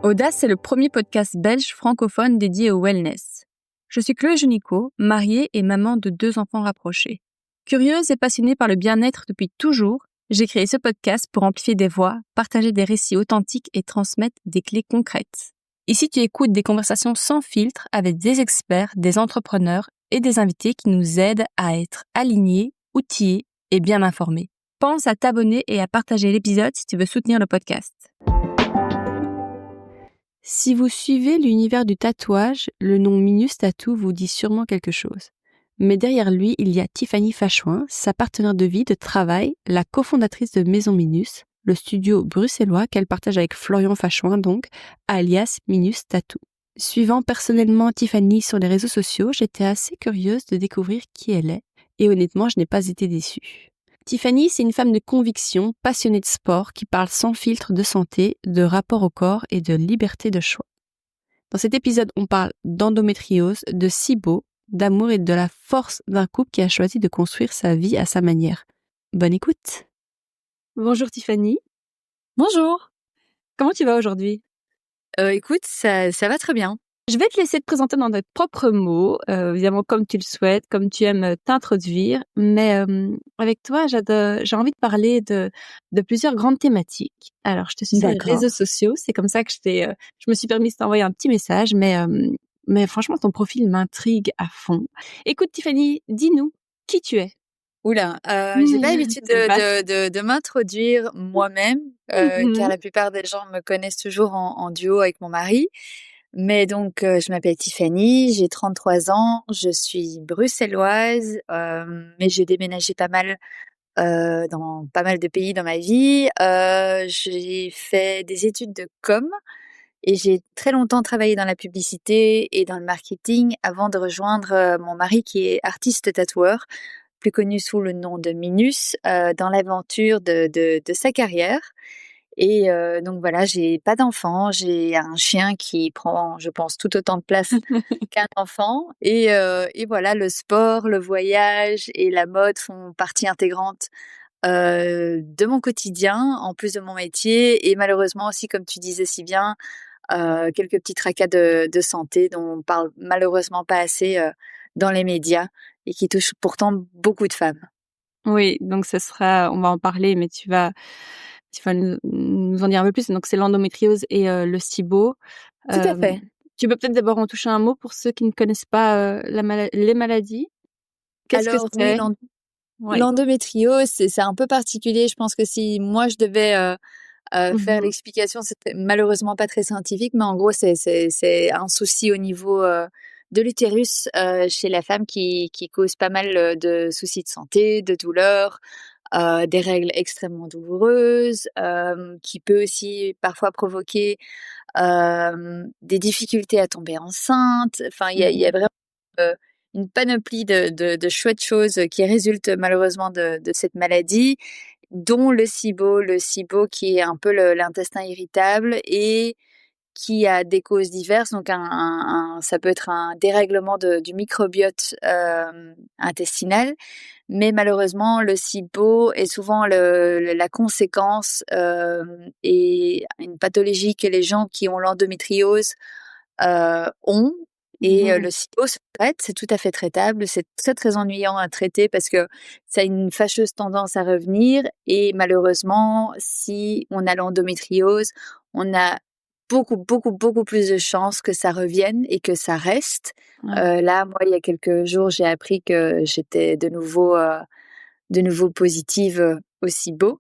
Audace, c'est le premier podcast belge francophone dédié au wellness. Je suis Chloé Junico, mariée et maman de 2 enfants rapprochés. Curieuse et passionnée par le bien-être depuis toujours, j'ai créé ce podcast pour amplifier des voix, partager des récits authentiques et transmettre des clés concrètes. Ici, tu écoutes des conversations sans filtre avec des experts, des entrepreneurs et des invités qui nous aident à être alignés, outillés et bien informés. Pense à t'abonner et à partager l'épisode si tu veux soutenir le podcast. Si vous suivez l'univers du tatouage, le nom Minus Tattoo vous dit sûrement quelque chose. Mais derrière lui, il y a Tiffany Fachouin, sa partenaire de vie, de travail, la cofondatrice de Maison Minus, le studio bruxellois qu'elle partage avec Florian Fachouin donc, alias Minus Tattoo. Suivant personnellement Tiffany sur les réseaux sociaux, j'étais assez curieuse de découvrir qui elle est, et honnêtement, je n'ai pas été déçue. Tiffany, c'est une femme de conviction, passionnée de sport, qui parle sans filtre de santé, de rapport au corps et de liberté de choix. Dans cet épisode, on parle d'endométriose, de SIBO, d'amour et de la force d'un couple qui a choisi de construire sa vie à sa manière. Bonne écoute. Bonjour Tiffany. Bonjour. Comment tu vas aujourd'hui ? Écoute, ça va très bien. Je vais te laisser te présenter dans tes propres mots, évidemment comme tu le souhaites, comme tu aimes t'introduire, mais avec toi, j'ai envie de parler de plusieurs grandes thématiques. Alors, je te suis sur les réseaux sociaux, c'est comme ça que je me suis permis de t'envoyer un petit message, mais franchement, ton profil m'intrigue à fond. Écoute, Tiffany, dis-nous qui tu es. Oula, j'ai pas l'habitude de m'introduire moi-même, car la plupart des gens me connaissent toujours en duo avec mon mari. Mais donc, je m'appelle Tiffany, j'ai 33 ans, je suis bruxelloise, mais j'ai déménagé pas mal dans pas mal de pays dans ma vie. J'ai fait des études de com et j'ai très longtemps travaillé dans la publicité et dans le marketing avant de rejoindre mon mari qui est artiste tatoueur, plus connu sous le nom de Minus, dans l'aventure de sa carrière. Et donc voilà, j'ai pas d'enfant, j'ai un chien qui prend, je pense, tout autant de place qu'un enfant. Et voilà, le sport, le voyage et la mode font partie intégrante de mon quotidien, en plus de mon métier. Et malheureusement aussi, comme tu disais si bien, quelques petits tracas de santé dont on parle malheureusement pas assez dans les médias et qui touchent pourtant beaucoup de femmes. Oui, donc on va en parler, mais tu vas nous en dire un peu plus. Donc, c'est l'endométriose et le SIBO. Tout à fait. Tu peux peut-être d'abord en toucher un mot pour ceux qui ne connaissent pas les maladies. Qu'est-ce que Alors oui, c'est ? l'endométriose, c'est un peu particulier. Je pense que si moi je devais faire l'explication, c'était malheureusement pas très scientifique, mais en gros c'est un souci au niveau de l'utérus chez la femme qui cause pas mal de soucis de santé, de douleurs, des règles extrêmement douloureuses, qui peut aussi parfois provoquer des difficultés à tomber enceinte. Enfin, il y a vraiment une panoplie de chouettes choses qui résultent malheureusement de cette maladie, dont le SIBO. Le SIBO qui est un peu l'intestin irritable et qui a des causes diverses. Donc ça peut être un dérèglement du microbiote intestinal. Mais malheureusement, le SIBO est souvent la conséquence et une pathologie que les gens qui ont l'endométriose ont. Et le SIBO se traite, c'est tout à fait traitable, c'est très très ennuyant à traiter parce que ça a une fâcheuse tendance à revenir et malheureusement, si on a l'endométriose, on a beaucoup plus de chances que ça revienne et que ça reste. Là, moi, il y a quelques jours, j'ai appris que j'étais de nouveau positive au SIBO.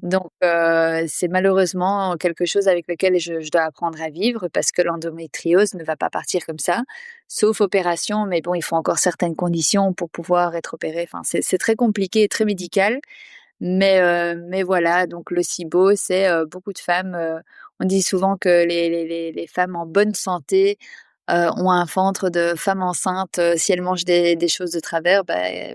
Donc, c'est malheureusement quelque chose avec lequel je dois apprendre à vivre parce que l'endométriose ne va pas partir comme ça, sauf opération. Mais bon, il faut encore certaines conditions pour pouvoir être opéré. Enfin, c'est très compliqué et très médical. Mais voilà, donc le SIBO, c'est beaucoup de femmes. On dit souvent que les femmes en bonne santé ont un ventre de femme enceinte si elles mangent des choses de travers.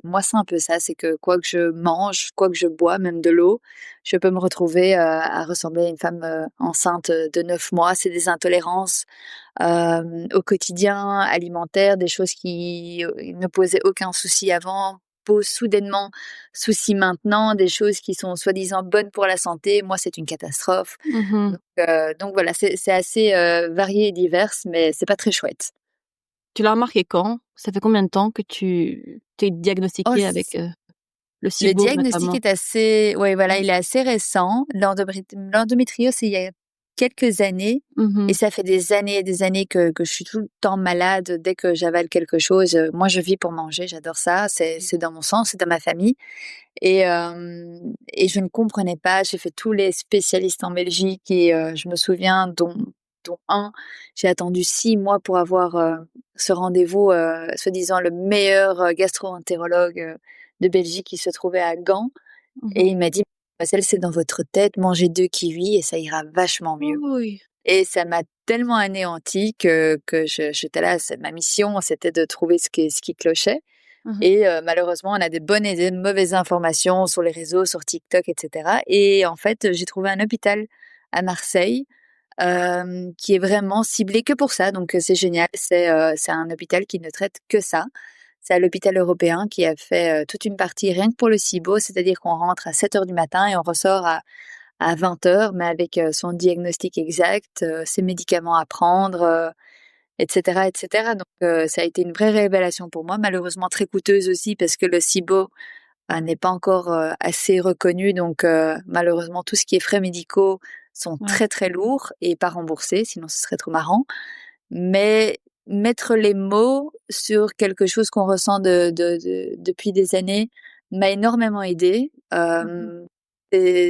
Moi, c'est un peu ça. C'est que quoi que je mange, quoi que je bois, même de l'eau, je peux me retrouver à ressembler à une femme enceinte de 9 mois. C'est des intolérances au quotidien, alimentaire, des choses qui ne posaient aucun souci avant peau soudainement souci maintenant, des choses qui sont soi-disant bonnes pour la santé. Moi, c'est une catastrophe. Mmh. Donc voilà, c'est assez varié et divers, mais c'est pas très chouette. Tu l'as remarqué quand? Ça fait combien de temps que tu t'es Oh, diagnostiquée avec, le le SIBO diagnostic notamment? est assez, ouais, voilà, Mmh. il est assez récent. L'endométriose, c'est il y a quelques années, et Mmh. ça fait des années et des années que je suis tout le temps malade. Dès que j'avale quelque chose, moi, je vis pour manger, j'adore ça. C'est dans mon sang, c'est dans ma famille. Et je ne comprenais pas. J'ai fait tous les spécialistes en Belgique et je me souviens, dont un, j'ai attendu 6 mois pour avoir ce rendez-vous, soi-disant le meilleur gastro-entérologue de Belgique qui se trouvait à Gand. Mmh Et mh. il m'a dit: «Mademoiselle, c'est dans votre tête, mangez 2 kiwis et ça ira vachement mieux». Oui. Et ça m'a tellement anéantie que j'étais là, c'est ma mission, c'était de trouver ce qui clochait. Mmh mh. Et malheureusement, on a des bonnes et des mauvaises informations sur les réseaux, sur TikTok, et cetera. Et en fait, j'ai trouvé un hôpital à Marseille, qui est vraiment ciblé que pour ça, donc c'est génial. C'est un hôpital qui ne traite que ça. C'est à l'hôpital européen qui a fait, toute une partie rien que pour le SIBO, c'est-à-dire qu'on rentre à 7 heures du matin et on ressort à 20 heures, mais avec, son diagnostic exact, ses médicaments à prendre, et cetera, et cetera. Donc ça a été une vraie révélation pour moi, malheureusement très coûteuse aussi parce que le SIBO, n'est pas encore, assez reconnu, donc malheureusement tout ce qui est frais médicaux sont Ouais. très, très lourds et pas remboursés, sinon ce serait trop marrant. Mais mettre les mots sur quelque chose qu'on ressent depuis des années m'a énormément aidée. Mmh mh.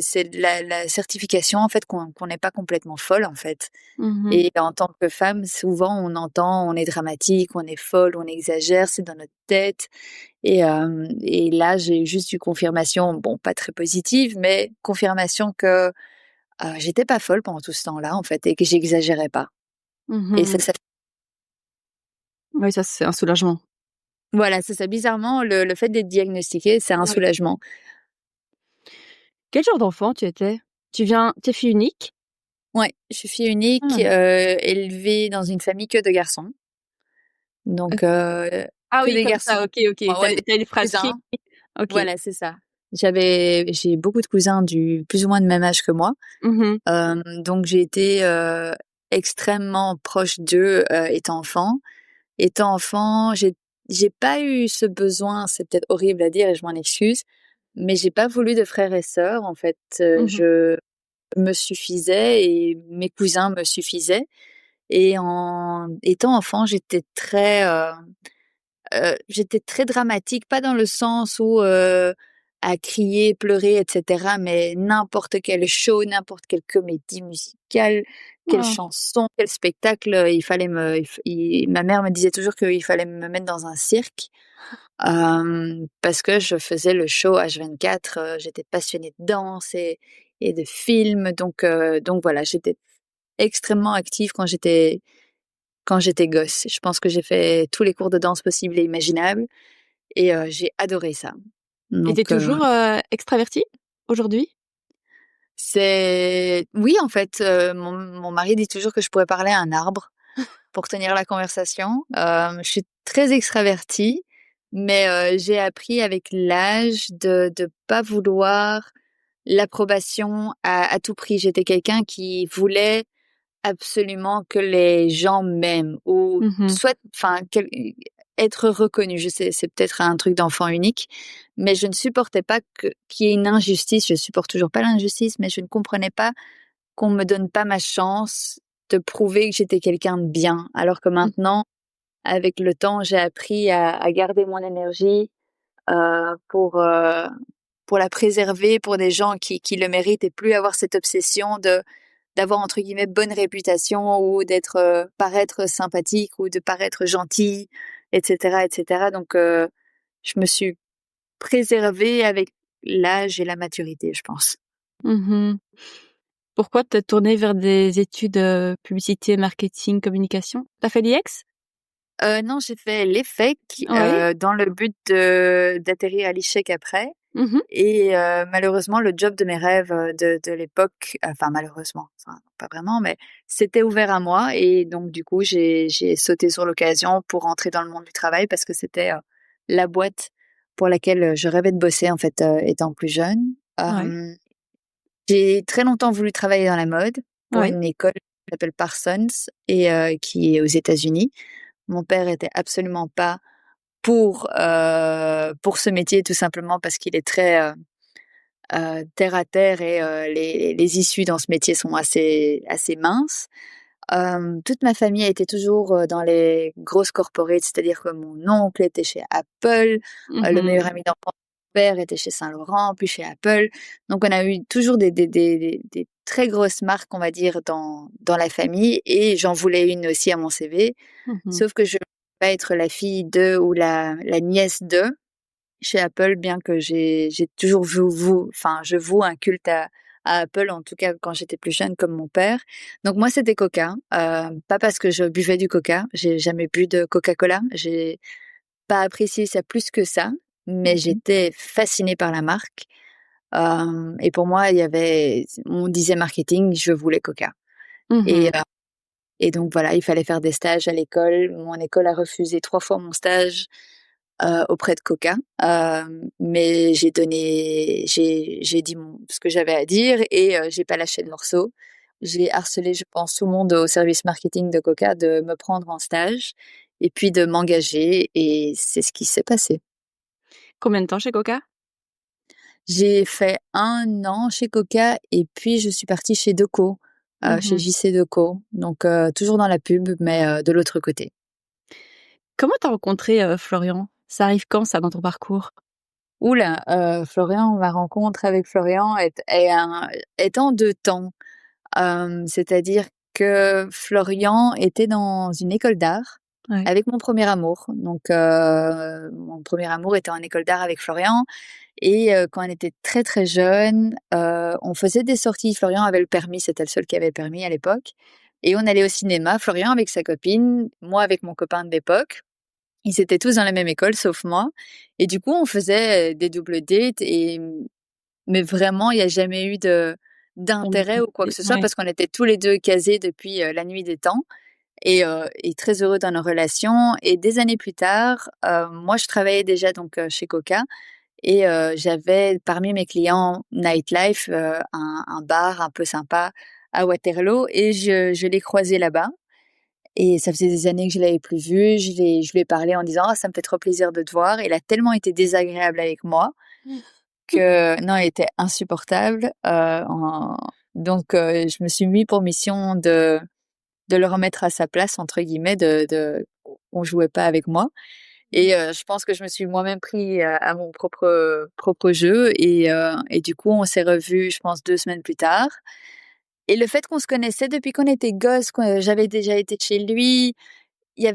C'est de la certification en fait qu'on n'est pas complètement folle en fait. Mmh mh. Et en tant que femme, souvent on entend, on est dramatique, on est folle, on exagère, c'est dans notre tête. Et là, j'ai juste eu confirmation, bon, pas très positive, mais confirmation que, j'étais pas folle pendant tout ce temps-là, en fait, et que j'exagérais pas. Mmh Et mh. Oui, ça, c'est un soulagement. voilà, c'est ça. Bizarrement, le fait d'être diagnostiquée, c'est un Ouais. soulagement. Quel genre d'enfant tu étais? Tu es fille unique? Ouais, je suis fille unique, Ah. élevée dans une famille que de garçons. Donc, OK. Ah que oui, des comme garçons. ça, OK, OK. Ouais, ouais, Tu as une fratrie. cousins. OK. Voilà, c'est ça. J'ai beaucoup de cousins du plus ou moins de même âge que moi. Mmh mh. Donc j'ai été, extrêmement proche d'eux, étant enfant. Étant enfant, j'ai pas eu ce besoin, c'est peut-être horrible à dire et je m'en excuse, mais j'ai pas voulu de frères et sœurs. En fait, Mmh mh. je me suffisais et mes cousins me suffisaient. Et en étant enfant, j'étais très dramatique, pas dans le sens où, à crier, pleurer et cetera, mais n'importe quel show, n'importe quelle comédie musicale, quelle Ah. chanson, quel spectacle, il fallait me il f il ma mère me disait toujours qu'il fallait me mettre dans un cirque, parce que je faisais le show H24, j'étais passionnée de danse et de films, donc voilà, j'étais extrêmement active quand j'étais gosse. Je pense que j'ai fait tous les cours de danse possibles et imaginables. Et j'ai adoré ça. Et tu es Donc toujours, extravertie aujourd'hui? c'est oui, en fait, mon mari dit toujours que je pourrais parler à un arbre pour tenir la conversation. Je suis très extravertie, mais j'ai appris avec l'âge de pas vouloir l'approbation à tout prix. J'étais quelqu'un qui voulait absolument que les gens m'aiment ou Mmh mh. soit enfin être reconnu. Je sais, c'est peut-être un truc d'enfant unique, mais je ne supportais pas qu'il y ait une injustice. Je supporte toujours pas l'injustice, mais je ne comprenais pas qu'on me donne pas ma chance de prouver que j'étais quelqu'un de bien. Alors que Mmh. maintenant, avec le temps, j'ai appris à garder mon énergie, heu, pour, heu, pour la préserver pour des gens qui le méritent et plus avoir cette obsession d'avoir entre guillemets «bonne réputation» ou d'être, paraître sympathique ou de paraître gentil, et cetera, et cetera. Donc je me suis préservée avec l'âge et la maturité, je pense. Mmh mh. Pourquoi te tourner vers des études, publicité, marketing, communication? Tu as fait l'IEX? Non, j'ai fait l'EFEC, Oui. dans le but d'atterrir à l'ICHEC après. Mmh mh. Et malheureusement, le job de mes rêves, de l'époque, enfin malheureusement, enfin pas vraiment, mais c'était ouvert à moi et donc du coup, j'ai sauté sur l'occasion pour entrer dans le monde du travail parce que c'était, la boîte pour laquelle je rêvais de bosser en fait étant plus jeune. Ouais. J'ai très longtemps voulu travailler dans la mode pour Ouais. une école qui s'appelle Parsons et qui est aux États-Unis. Mon père était absolument pas pour ce métier, tout simplement parce qu'il est très terre à terre et les issues dans ce métier sont assez minces. Toute ma famille a été toujours, dans les grosses corporates, c'est-à-dire que mon oncle était chez Apple, le meilleur Mmh. ami d'enfance de mon père était chez Saint-Laurent, puis chez Apple. Donc on a eu toujours des très grosses marques, on va dire, dans la famille et j'en voulais une aussi à mon CV. Mmh. Sauf que je ne veux pas être la fille de ou la nièce de chez Apple, bien que j'ai toujours je voue un culte à Apple, en tout cas quand j'étais plus jeune comme mon père. Donc moi, c'était Coca, pas parce que je buvais du Coca, j'ai jamais bu de Coca-Cola, j'ai pas apprécié ça plus que ça, mais OK. j'étais fascinée par la marque, et pour moi, on disait marketing, je voulais Coca et Mmh. heu et donc voilà, il fallait faire des stages à l'école. Mon école a refusé 3 fois mon stage auprès de Coca. Mais j'ai dit ce que j'avais à dire et j'ai pas lâché le morceau. J'ai harcelé, je pense, tout le monde au service marketing de Coca de me prendre en stage et puis de m'engager et c'est ce qui s'est passé. Combien de temps chez Coca? J'ai fait 1 an chez Coca et puis je suis partie chez Deco, chez Mmh. JC Deco, donc toujours dans la pub mais de l'autre côté. Comment t'as rencontré, Florian? Ça arrive quand ça dans ton parcours? Ouh là, Florian, ma rencontre avec Florian est en 2 temps. C'est-à-dire que Florian était dans une école d'art Ouais. avec mon premier amour. Donc, mon premier amour était en école d'art avec Florian et quand on était très, très jeunes, on faisait des sorties. Florian avait le permis, c'était le seul qui avait le permis à l'époque et on allait au cinéma, Florian avec sa copine, moi avec mon copain de l'époque. Ils étaient tous dans la même école sauf moi et du coup, on faisait des double dates mais vraiment, il y a jamais eu d'intérêt ou quoi que ce soit Ouais. parce qu'on était tous les 2 casés depuis, la nuit des temps et très heureux dans nos relations et des années plus tard, moi je travaillais déjà donc, chez Coca et j'avais parmi mes clients nightlife, un bar un peu sympa à Waterloo et je l'ai croisé là-bas et ça faisait des années que je l'avais plus vu. Je lui ai parlé en disant: «Ah, ça me fait trop plaisir de te voir». Il a tellement été désagréable avec moi que non, elle était insupportable, en donc je me suis mis pour mission de le «remettre à sa place» entre guillemets, de on jouait pas avec moi et je pense que je me suis moi-même pris à mon propre jeu et du coup, on s'est revus, je pense 2 semaines plus tard et le fait qu'on se connaissait depuis qu'on était gosses, que j'avais déjà été chez lui, il y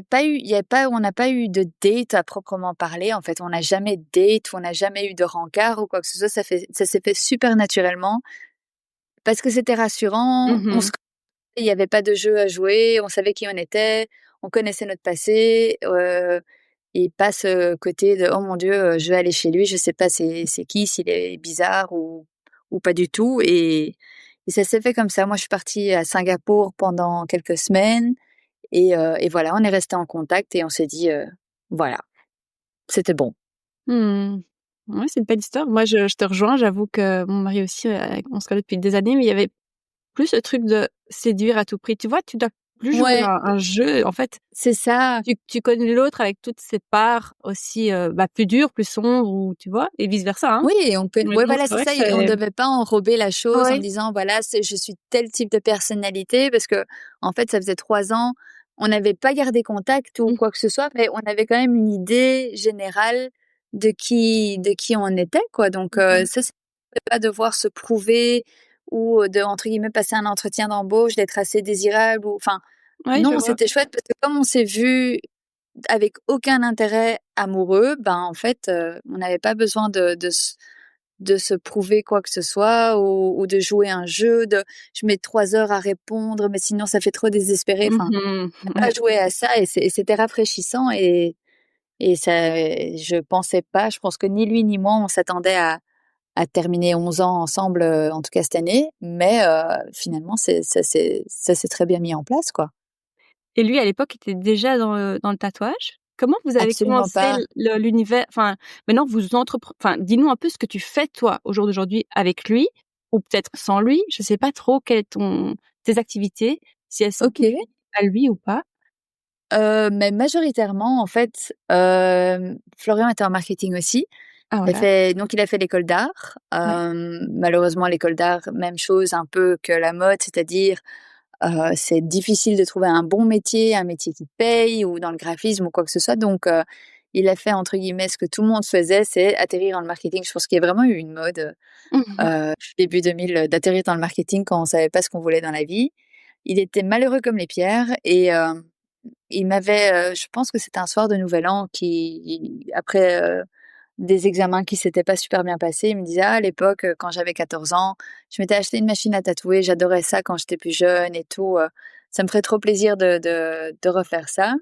a pas on n'a pas eu de date à proprement parler, en fait. On n'a jamais date, on n'a jamais eu de rencard ou quoi que ce soit. Ça s'est fait super naturellement parce que c'était rassurant. On se Mmh. connaissait, il y avait pas de jeu à jouer, on savait qui on était, on connaissait notre passé, et pas ce côté de: «Oh mon Dieu, je vais aller chez lui, je sais pas c'est qui, s'il est bizarre ou pas du tout» et ça s'est fait comme ça. Moi, je suis partie à Singapour pendant quelques semaines et voilà, on est restés en contact et on s'est dit, voilà, c'était bon. Mmh. Ouais, c'est une belle histoire. Moi, je te rejoins, j'avoue que mon mari aussi, on se connaît depuis des années, mais il y avait plus ce truc de séduire à tout prix. Tu vois? Tu dois plus jouer Ouais, un jeu. En fait, c'est ça. tu connais l'autre avec toutes ses parts aussi, bah, plus dures, plus sombres ou tu vois? Et vice versa, hein. Oui et on peut ouais, Donc voilà, c'est c'est vrai que ça et on c'est devait pas enrober la chose en ouais. disant: «Voilà, je suis tel type de personnalité» parce que en fait, ça faisait 3 ans, on n'avait pas gardé contact ou Mmh. quoi que ce soit, mais on avait quand même une idée générale de qui on était, quoi. Donc Mmh mh. ça, c'est pas devoir se prouver ou de, entre guillemets, «passer un entretien d'embauche», d'être assez désirable ou enfin, Ouais, je non, vois. c'était chouette parce que comme on s'est vu avec aucun intérêt amoureux, ben, en fait, on n'avait pas besoin de se prouver quoi que ce soit ou de jouer un jeu de: «Je mets 3 heures à répondre, mais sinon ça fait trop désespéré». Enfin, Mmh. on n'a Ouais. pas joué à ça et c'était rafraîchissant et ça je pensais pas, je pense que ni lui ni moi on s'attendait à terminer 11 ans ensemble, en tout cas cette année, mais finalement ça s'est très bien mis en place, quoi. Et lui, à l'époque, était déjà dans le tatouage? Comment vous avez Absolument commencé pas. l'univers, enfin, maintenant vous enfin, dis-nous un peu ce que tu fais toi, au jour d'aujourd'hui, avec lui, ou peut-être sans lui. Je sais pas trop quelles est tes activités, si elles sont toutes OK. liées à lui ou pas. Mais majoritairement, en fait, Florian était en marketing aussi. Ah Il a voilà. fait donc il a fait l'école d'art. Ouais. Malheureusement, l'école d'art, même chose un peu que la mode, c'est-à-dire, c'est difficile de trouver un bon métier, un métier qui paye ou dans le graphisme ou quoi que ce soit. Donc, il a fait entre guillemets ce que tout le monde faisait, c'est atterrir dans le marketing. Je pense qu'il y a vraiment eu une mode, début 2000, d'atterrir dans le marketing quand on savait pas ce qu'on voulait dans la vie. Il était malheureux comme les pierres et il m'avait, je pense que c'était un soir de Nouvel An qui après, des examens qui s'étaient pas super bien passés, il me disait: «Ah, à l'époque, quand j'avais 14 ans, je m'étais acheté une machine à tatouer, j'adorais ça quand j'étais plus jeune et tout, ça me ferait trop plaisir de refaire ça».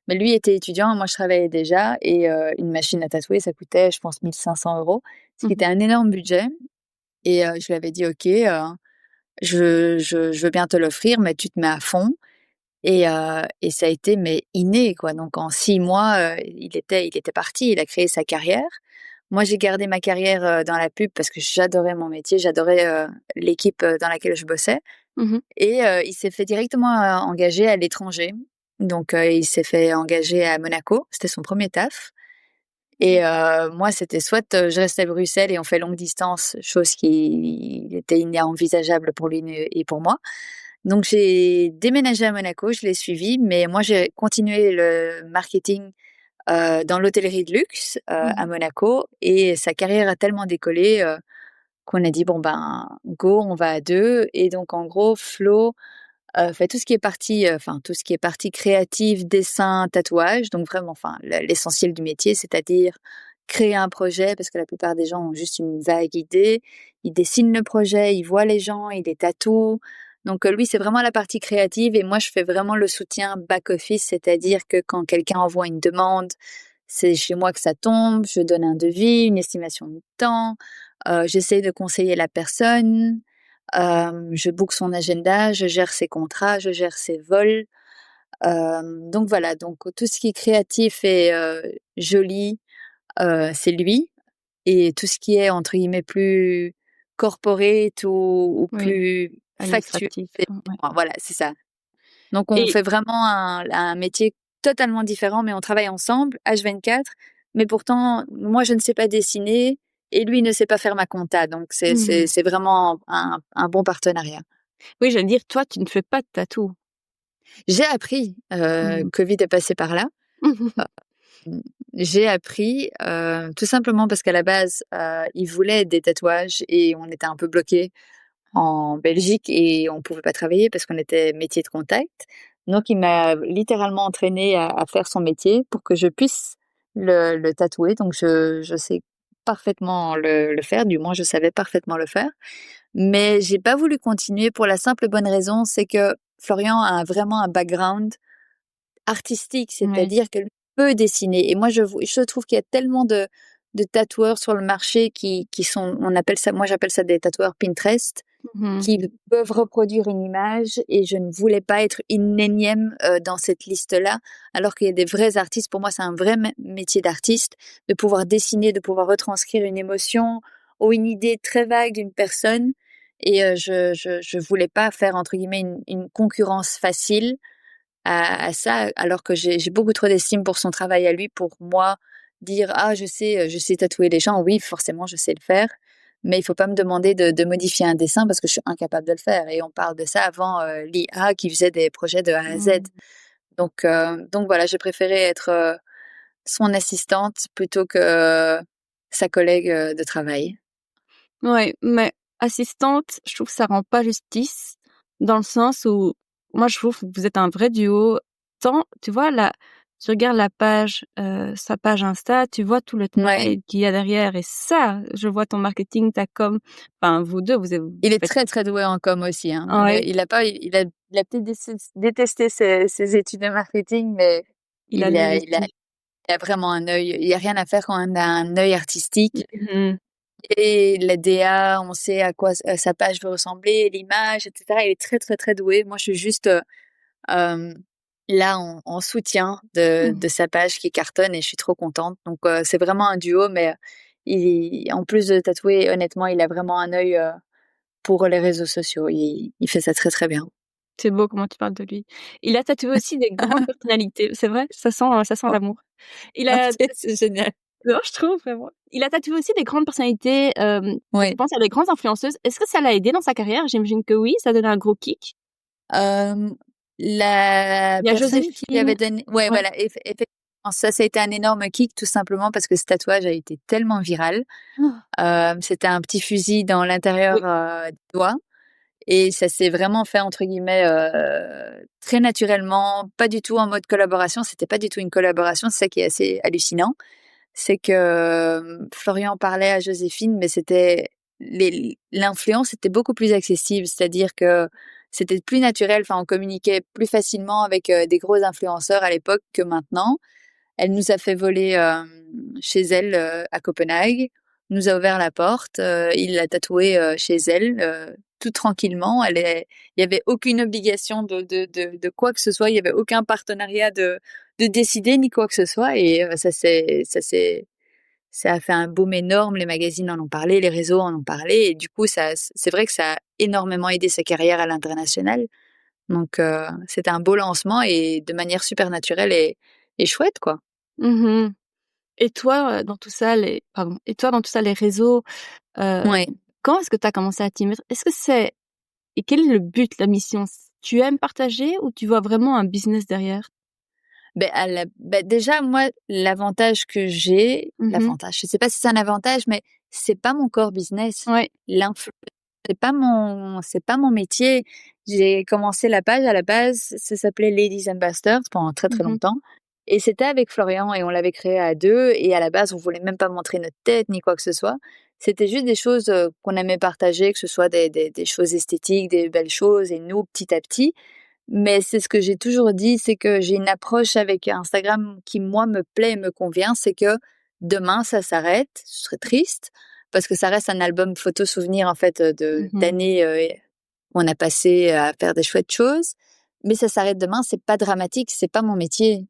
Mais lui était étudiant, moi je travaillais déjà et une machine à tatouer, ça coûtait, je pense, 1 500 €, ce qui Mmh. était un énorme budget et je lui avais dit: «OK, je veux bien te l'offrir, mais tu te mets à fond». Et ça a été mais inné quoi, donc en 6 mois, il était parti, il a créé sa carrière. Moi, j'ai gardé ma carrière, dans la pub parce que j'adorais mon métier, j'adorais, l'équipe, dans laquelle je bossais Mmh. et il s'est fait directement, engager à l'étranger. Donc il s'est fait engager à Monaco, c'était son premier taf et moi, c'était soit, je reste à Bruxelles et on fait longue distance, chose qui était inenvisageable pour lui et pour moi. Donc j'ai déménagé à Monaco, je l'ai suivi, mais moi j'ai continué le marketing, dans l'hôtellerie de luxe, à Mmh. Monaco et sa carrière a tellement décollé, qu'on a dit: «Bon ben, go, on va à 2». Et donc en gros, Flo, fait tout ce qui est partie, enfin tout ce qui est partie créative, dessin, tatouage, donc vraiment enfin l'essentiel du métier, c'est-à-dire créer un projet parce que la plupart des gens ont juste une vague idée. Ils dessinent le projet, ils voient les gens, ils les tatouent. Donc lui, c'est vraiment la partie créative et moi, je fais vraiment le soutien back office, c'est-à-dire que quand quelqu'un envoie une demande, c'est chez moi que ça tombe, je donne un devis, une estimation de temps, j'essaie de conseiller la personne, je book son agenda, je gère ses contrats, je gère ses vols. Donc voilà, donc tout ce qui est créatif et joli, c'est lui et tout ce qui est entre guillemets plus corporate ou Oui, plus factuel, administratif, c'est ouais. moi. Voilà, c'est ça. Donc on Et fait vraiment un métier totalement différent, mais on travaille ensemble H24. Mais pourtant, moi je ne sais pas dessiner et lui ne sait pas faire ma compta, donc c'est c'est mmh. c'est vraiment un bon partenariat. Oui, j'allais dire, toi, tu ne fais pas de tatou? J'ai appris, Mmh. Covid est passé par là. Mmh, j'ai appris, tout simplement parce qu'à la base, il voulait des tatouages et on était un peu bloqués en Belgique et on pouvait pas travailler parce qu'on était métier de contact. Donc il m'a littéralement entraînée à faire son métier pour que je puisse le tatouer. Donc je sais parfaitement le faire, du moins je savais parfaitement le faire. Mais j'ai pas voulu continuer pour la simple et bonne raison, c'est que Florian a vraiment un background artistique, Ouais. c'est-à-dire qu'elle peut dessiner et moi je trouve qu'il y a tellement de tatoueurs sur le marché qui sont on appelle ça moi j'appelle ça des tatoueurs Pinterest, Mmh. qui peuvent reproduire une image et je ne voulais pas être une énième, dans cette liste-là, alors qu'il y a des vrais artistes. Pour moi, c'est un vrai métier d'artiste, de pouvoir dessiner, de pouvoir retranscrire une émotion ou une idée très vague d'une personne et je voulais pas faire entre guillemets «une concurrence facile» à ça, alors que j'ai beaucoup trop d'estime pour son travail à lui, pour moi dire: «Ah je sais tatouer les gens». Oui, forcément, je sais le faire, mais il faut pas me demander de modifier un dessin parce que je suis incapable de le faire et on parle de ça avant, l'IA qui faisait des projets de A à Z. Mmh. Donc voilà, j'ai préféré être, son assistante plutôt que sa collègue, de travail. Ouais, mais assistante, je trouve que ça rend pas justice, dans le sens où moi je trouve que vous êtes un vrai duo. Tant tu vois là, tu regardes la page, sa page Insta, tu vois tout le Ouais, travail qu'il y a derrière et ça, je vois ton marketing, ta com, enfin vous 2 vous il est faites très, très doué en com aussi, hein. ouais, Il a pas il a peut-être détesté ses études de marketing, mais il a l'œil il a aussi. il a vraiment un œil, il y a rien à faire quand on a un œil artistique Mmh. et la DA, on sait à quoi sa page veut ressembler, l'image et cetera. Il est très, très, très doué. Moi, je suis juste, hem là en soutien Mmh. de sa page qui cartonne et je suis trop contente. Donc c'est vraiment un duo, mais en plus de tatouer, honnêtement, il a vraiment un œil pour les réseaux sociaux. Il fait ça très très bien. C'est beau comment tu parles de lui. Il a tatoué aussi des grandes personnalités, c'est vrai? Ça sent Oh, l'amour. Il ok, a c'est génial. Non, je trouve vraiment. Il a tatoué aussi des grandes personnalités, je Oui. pense à des grandes influenceuses. Est-ce que ça l'a aidé dans sa carrière? J'imagine que oui, ça a donné un gros kick. Hem, la Il y a personne qui lui Joséphine, avait donné, ouais, ouais. voilà, effectivement, ça a été un énorme kick tout simplement parce que ce tatouage a été tellement viral. C'était un petit fusil dans l'intérieur, Oui. du doigt et ça s'est vraiment fait entre guillemets, très naturellement, pas du tout en mode collaboration. C'était pas du tout une collaboration, c'est ça qui est assez hallucinant. C'est que, Florian parlait à Joséphine, mais l'influence était beaucoup plus accessible. C'est-à-dire que c'était plus naturel, enfin, on communiquait plus facilement avec, des gros influenceurs à l'époque que maintenant. Elle nous a fait voler, chez elle, à Copenhague, nous a ouvert la porte, il l'a tatoué, chez elle, tout tranquillement. Il y avait aucune obligation de quoi que ce soit, il y avait aucun partenariat de décider ni quoi que ce soit et ça a fait un boom énorme, les magazines en ont parlé, les réseaux en ont parlé et du coup c'est vrai que ça a énormément aidé sa carrière à l'international. Donc c'était un beau lancement et de manière super naturelle et chouette, quoi. Mmh. Et toi, dans tout ça, dans tout ça, les réseaux, heu, Ouais. quand est-ce que tu as commencé à t'y mettre? Est-ce que c'est et quel est le but, la mission? Tu aimes partager ou tu vois vraiment un business derrière? Déjà moi Mmh. je sais pas si c'est un avantage, mais c'est pas mon core business. Ouais. L'influ c'est pas mon métier. J'ai commencé la page à la base, ça s'appelait Ladies Ambassadors pendant très, très Mmh. longtemps et c'était avec Florian et on l'avait créé à 2 et à la base, on voulait même pas montrer notre tête ni quoi que ce soit. C'était juste des choses, qu'on aimait partager, que ce soit des choses esthétiques, des belles choses et nous, petit à petit. Mais c'est ce que j'ai toujours dit, c'est que j'ai une approche avec Instagram qui, moi, me plaît et me convient. C'est que demain, ça s'arrête. Ce serait triste parce que ça reste un album photo souvenir, en fait, Mmh. d'années qu'on a passé à faire des chouettes choses. Mais ça s'arrête demain. C'est pas dramatique. C'est pas mon métier.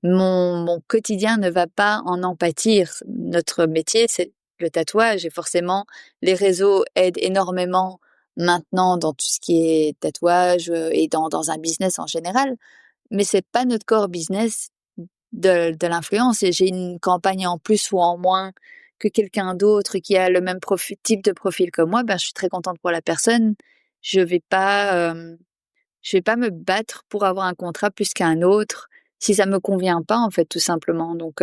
Mon quotidien ne va pas en pâtir. Notre métier, c'est le tatouage et forcément, les réseaux aident énormément maintenant dans tout ce qui est tatouage, et dans un business en général. Mais c'est pas notre core business de l'influence et j'ai une campagne en plus ou en moins que quelqu'un d'autre qui a le même type de profil que moi, ben, je suis très contente pour la personne. Je vais pas, je vais pas me battre pour avoir un contrat plus qu'un autre, si ça me convient pas, en fait, tout simplement. Donc,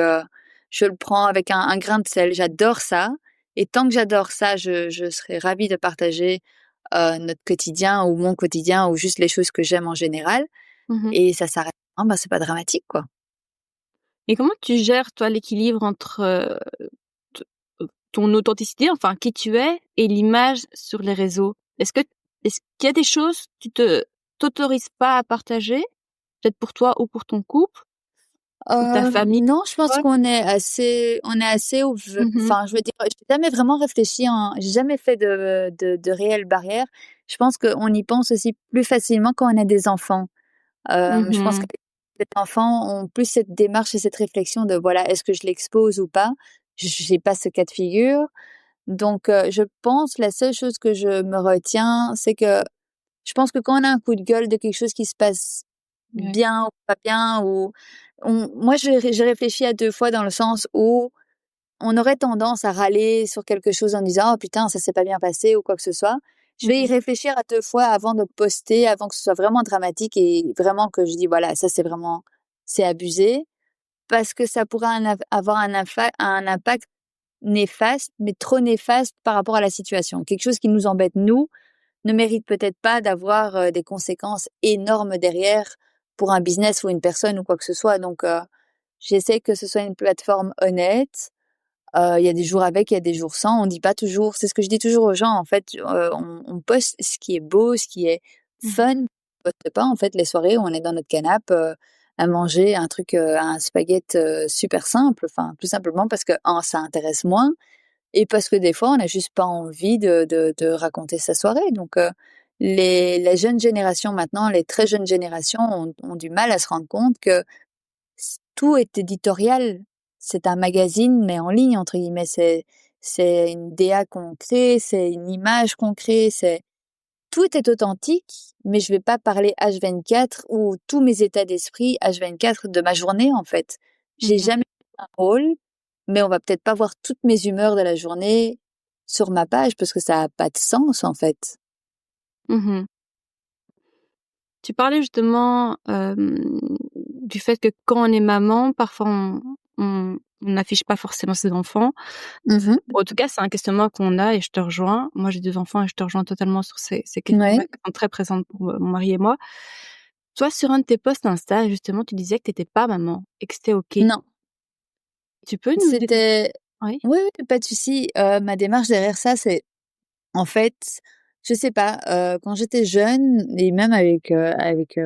je le prends avec un grain de sel. J'adore ça et tant que j'adore ça, je serai ravie de partager, notre quotidien ou mon quotidien ou juste les choses que j'aime en général Mmh. et ça s'arrête là, bah, c'est pas dramatique, quoi. Et comment tu gères, toi, l'équilibre entre, t ton authenticité, enfin qui tu es et l'image sur les réseaux? Est-ce qu'il y a des choses que tu t'autorises pas à partager, peut-être pour toi ou pour ton couple ou ta famille? Non, je pense Ouais. on est assez Mmh. enfin, je veux dire, j'ai jamais vraiment réfléchi j'ai jamais fait de réelles barrières. Je pense qu'on y pense aussi plus facilement quand on a des enfants. Je pense que Mmh. les enfants ont plus cette démarche et cette réflexion de, voilà, est-ce que je l'expose ou pas? J'ai pas ce cas de figure. Donc, je pense la seule chose que je me retiens, c'est que je pense que quand on a un coup de gueule de quelque chose qui se passe Ouais. bien ou pas bien ou moi, j'ai réfléchi à 2 fois dans le sens où on aurait tendance à râler sur quelque chose en disant: «Oh putain, ça s'est pas bien passé» ou quoi que ce soit. Je vais y Mmh. réfléchir à 2 fois avant de poster, avant que ce soit vraiment dramatique et vraiment que je dis: «Voilà, ça c'est abusé». Parce que ça pourrait avoir un impact néfaste, mais trop néfaste par rapport à la situation. Quelque chose qui nous embête nous, ne mérite peut-être pas d'avoir, des conséquences énormes derrière pour un business ou une personne ou quoi que ce soit. Donc, j'essaie que ce soit une plateforme honnête. Il y a des jours avec, il y a des jours sans. On dit pas toujours, c'est ce que je dis toujours aux gens en fait, on poste ce qui est beau, ce qui est Mmh. fun. On poste pas en fait les soirées où on est dans notre canapé, à manger un truc, un spaghette, super simple. Enfin, tout simplement parce que 1, ça intéresse moins et parce que des fois, on n'a juste pas envie de raconter sa soirée. Donc, les jeunes générations maintenant, les très jeunes générations ont du mal à se rendre compte que tout est éditorial. C'est un magazine, mais en ligne, entre guillemets. C'est une DA qu'on crée, c'est une image qu'on crée, tout est authentique, mais je vais pas parler H24 ou tous mes états d'esprit H24 de ma journée, en fait. J'ai Mhm. jamais un rôle, mais on va peut-être pas voir toutes mes humeurs de la journée sur ma page parce que ça a pas de sens, en fait. Mhm. Tu parlais justement du fait que quand on est maman, parfois on n'affiche pas forcément ses enfants. Mhm. En tout cas, c'est un questionnement qu'on a et je te rejoins. Moi, j'ai 2 enfants et je te rejoins totalement sur ces questions-là Ouais. qui sont très présentes pour mon mari et moi. Toi, sur un de tes posts Insta, justement, tu disais que t'étais pas maman et que c'était OK. Non. Tu peux nous dé C'était, Oui? oui, oui, pas de souci. Ma démarche derrière ça, c'est, en fait, je sais pas, quand j'étais jeune et même avec